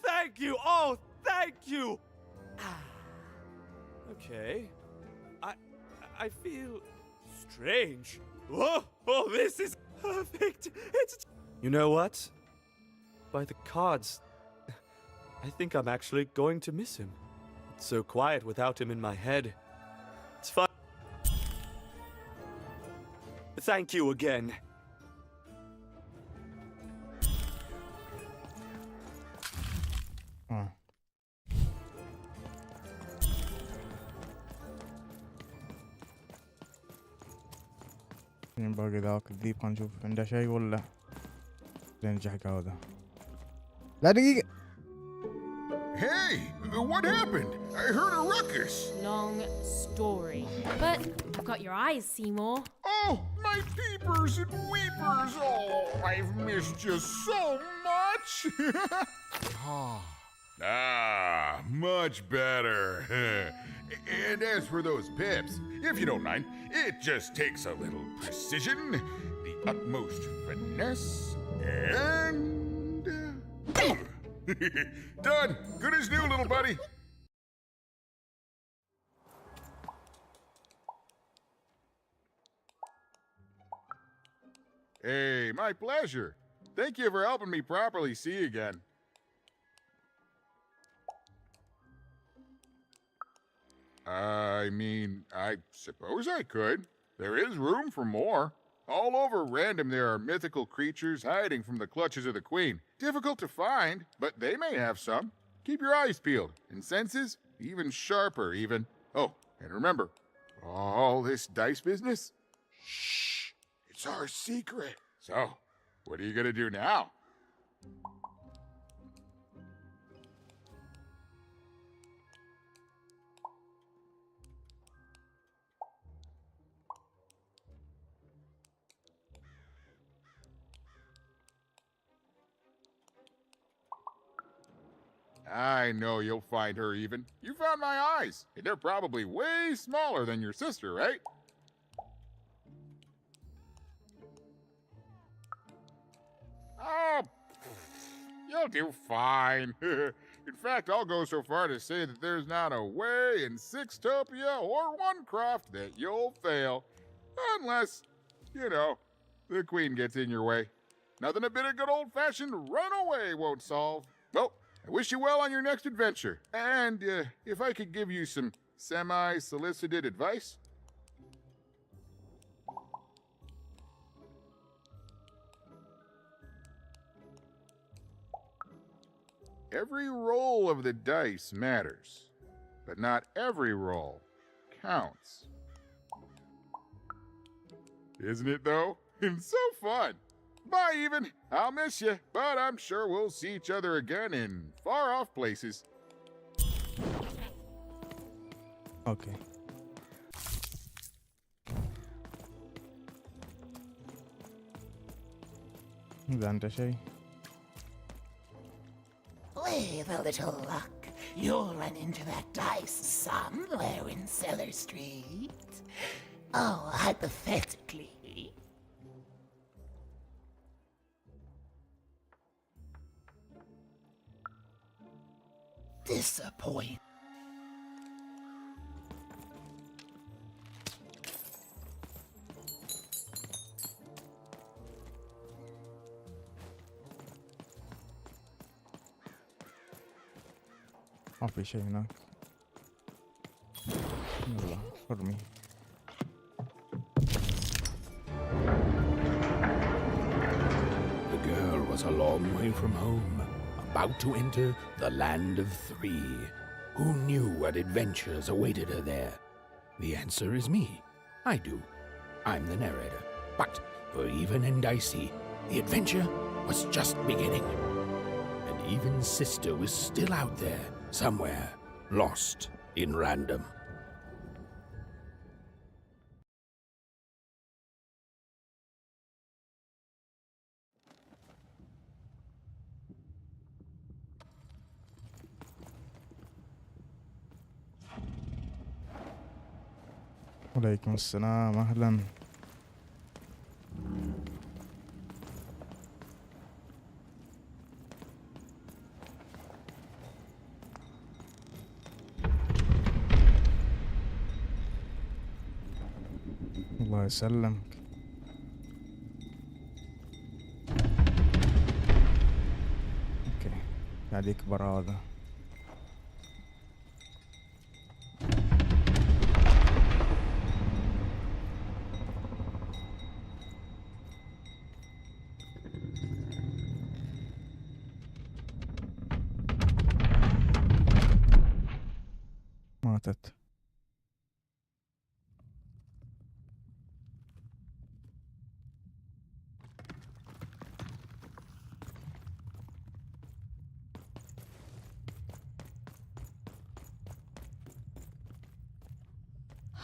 Thank you! Oh, thank you! Okay. I feel strange. Oh, this is perfect! It's... You know what? By the cards, I think I'm actually going to miss him. It's so quiet without him in my head. It's fun. Thank you again. باقي ذاك الذيب. خلينا نشوف عنده شيء ولا نرجع حق هذا. لا دقيقة. Hey, what happened? I heard a ruckus. Long story. But I've got your eyes, Seymour. Oh, my peepers and weepers. Oh, I've missed you so much. Much better. And as for those pips, if you don't mind, it just takes a little precision, the utmost finesse, and... Done. Good as new, little buddy. Hey, my pleasure. Thank you for helping me properly see again. I mean, I suppose I could. There is room for more. All over Random there are mythical creatures hiding from the clutches of the Queen. Difficult to find, but they may have some. Keep your eyes peeled, and senses even sharper, even. Oh, and remember, all this dice business? Shh, it's our secret. So, what are you gonna do now? I know you'll find her even. You found my eyes, and they're probably way smaller than your sister, right? Oh, you'll do fine. In fact, I'll go so far to say that there's not a way in Sixtopia or Onecroft that you'll fail. Unless, the Queen gets in your way. Nothing a bit of good old-fashioned runaway won't solve. Well, I wish you well on your next adventure. And if I could give you some semi-solicited advice. Every roll of the dice matters, but not every roll counts. Isn't it, though? And so fun. Bye, even. I'll miss you, but I'm sure we'll see each other again in far-off places. اوكي. إذا عنده شيء. With a little luck, you'll run into that dice somewhere in Cellar Street. Oh, hypothetically. Disappoint. ما في شيء هناك. يلا ارمي. The girl was a long way from home, about to enter the land of three. Who knew what adventures awaited her there? The answer is me. I do. I'm the narrator. But for Even and Dicey, the adventure was just beginning. And Even's sister was still out there, somewhere, lost in Random. وعليكم السلام، أهلا. الله يسلمك. اوكي قاعد يكبر هذا. ماتت.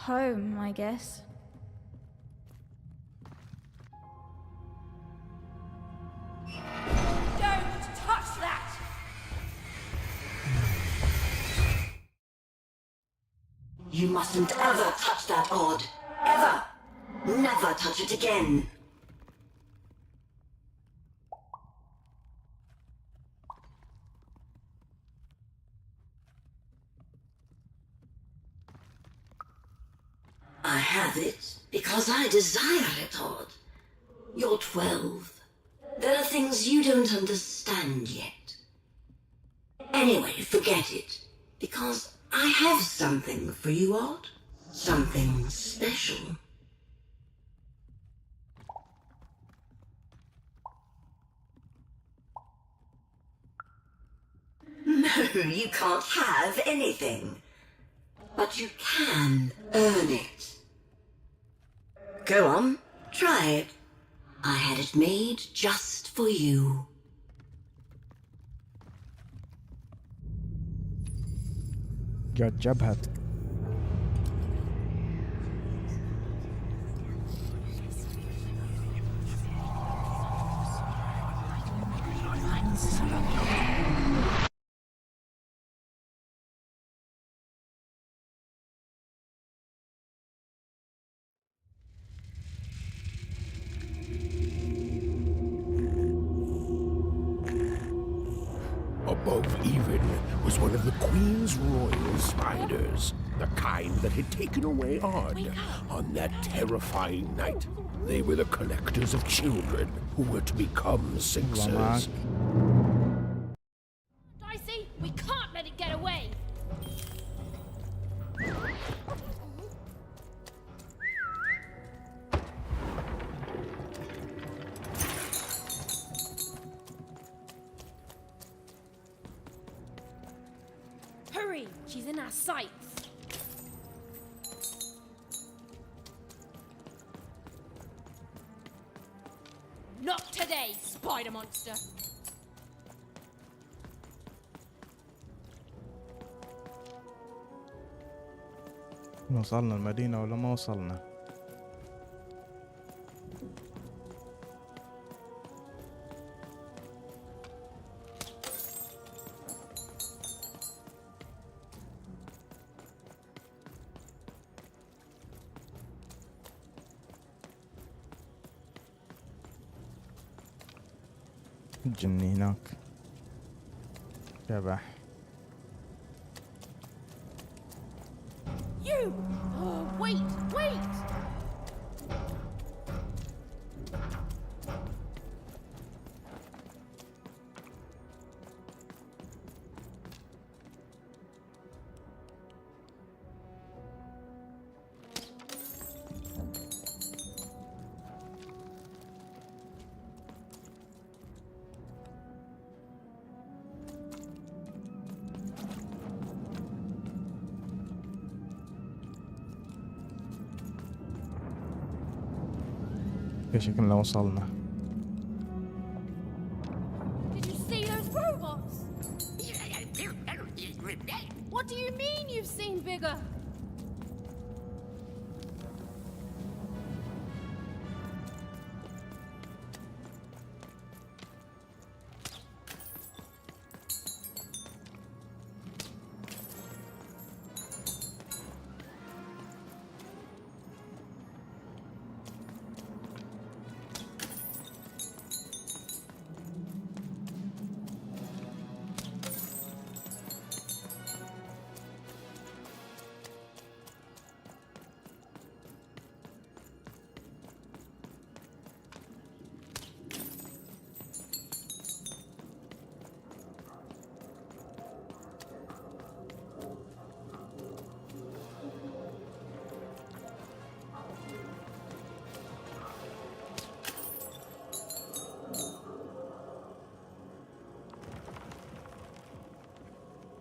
Home, I guess. Don't touch that! You mustn't ever touch that odd. Ever! Never touch it again. I have it because I desire it, Odd. You're 12. There are things you don't understand yet. Anyway, forget it. Because I have something for you, Odd. Something special. You can't have anything. But you can earn it. Go on, try it. I had it made just for you. جات جبهتك. Above even was one of the Queen's royal spiders, the kind that had taken away Odd on that terrifying night. They were the collectors of children who were to become Sixers. Dicey, we can't let it get away. Hurry, she's in our sights. Not today, spider monster. وصلنا المدينة ولا ما وصلنا؟ الجني هناك شبح. You! Oh, wait! شكلنا وصلنا. Did you see those robots? What do you mean you've seen bigger?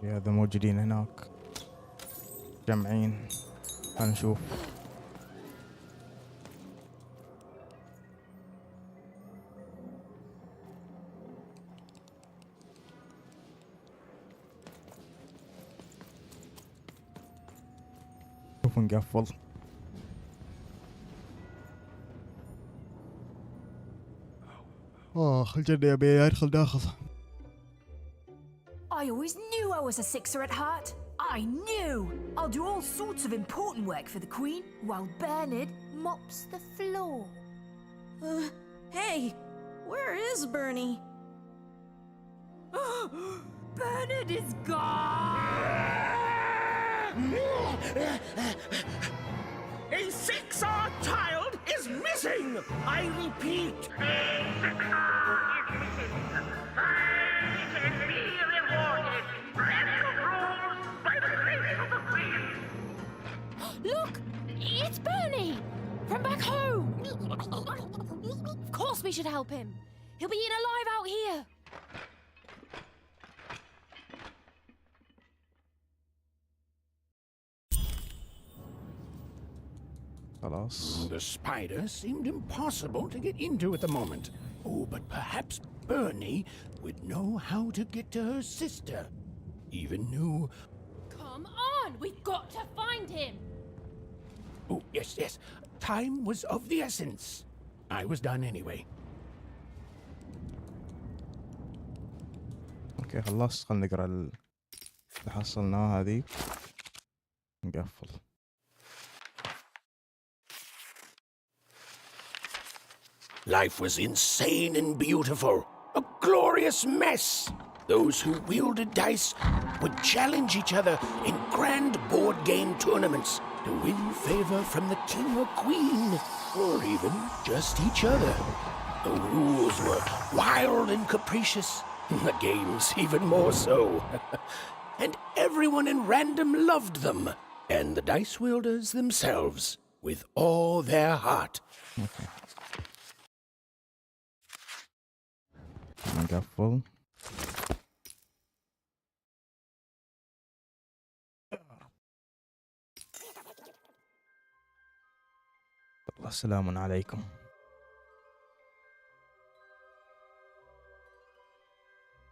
هذا موجودين هناك جمعين. هنشوف. شوف نقفل. الجنة يبي يدخل داخل. I always knew I was a Sixer at heart. I knew! I'll do all sorts of important work for the Queen while Bernard mops the floor. Hey, where is Bernie? Bernard is gone! A Sixer child is missing! I repeat, a Sixer is missing. Find and be rewarded. Special rules by the grace of the Queen. Look! It's Bernie! From back home! Of course we should help him. He'll be eaten alive out here. خلاص. The spider seemed impossible to get into at the moment. Oh, but perhaps Bernie would know how to get to her sister. Even knew... Come on, we've got to find him. Oh, yes, yes. Time was of the essence. I was done anyway. اوكي خلصت، خلنا نقرا اللي حصلناه هذيك نقفل. Life was insane and beautiful. A glorious mess. Those who wielded dice would challenge each other in grand board game tournaments to win favor from the king or queen, or even just each other. The rules were wild and capricious, the games even more so. And everyone in random loved them, and the dice wielders themselves, with all their heart. Okay. نقفل. السلام عليكم.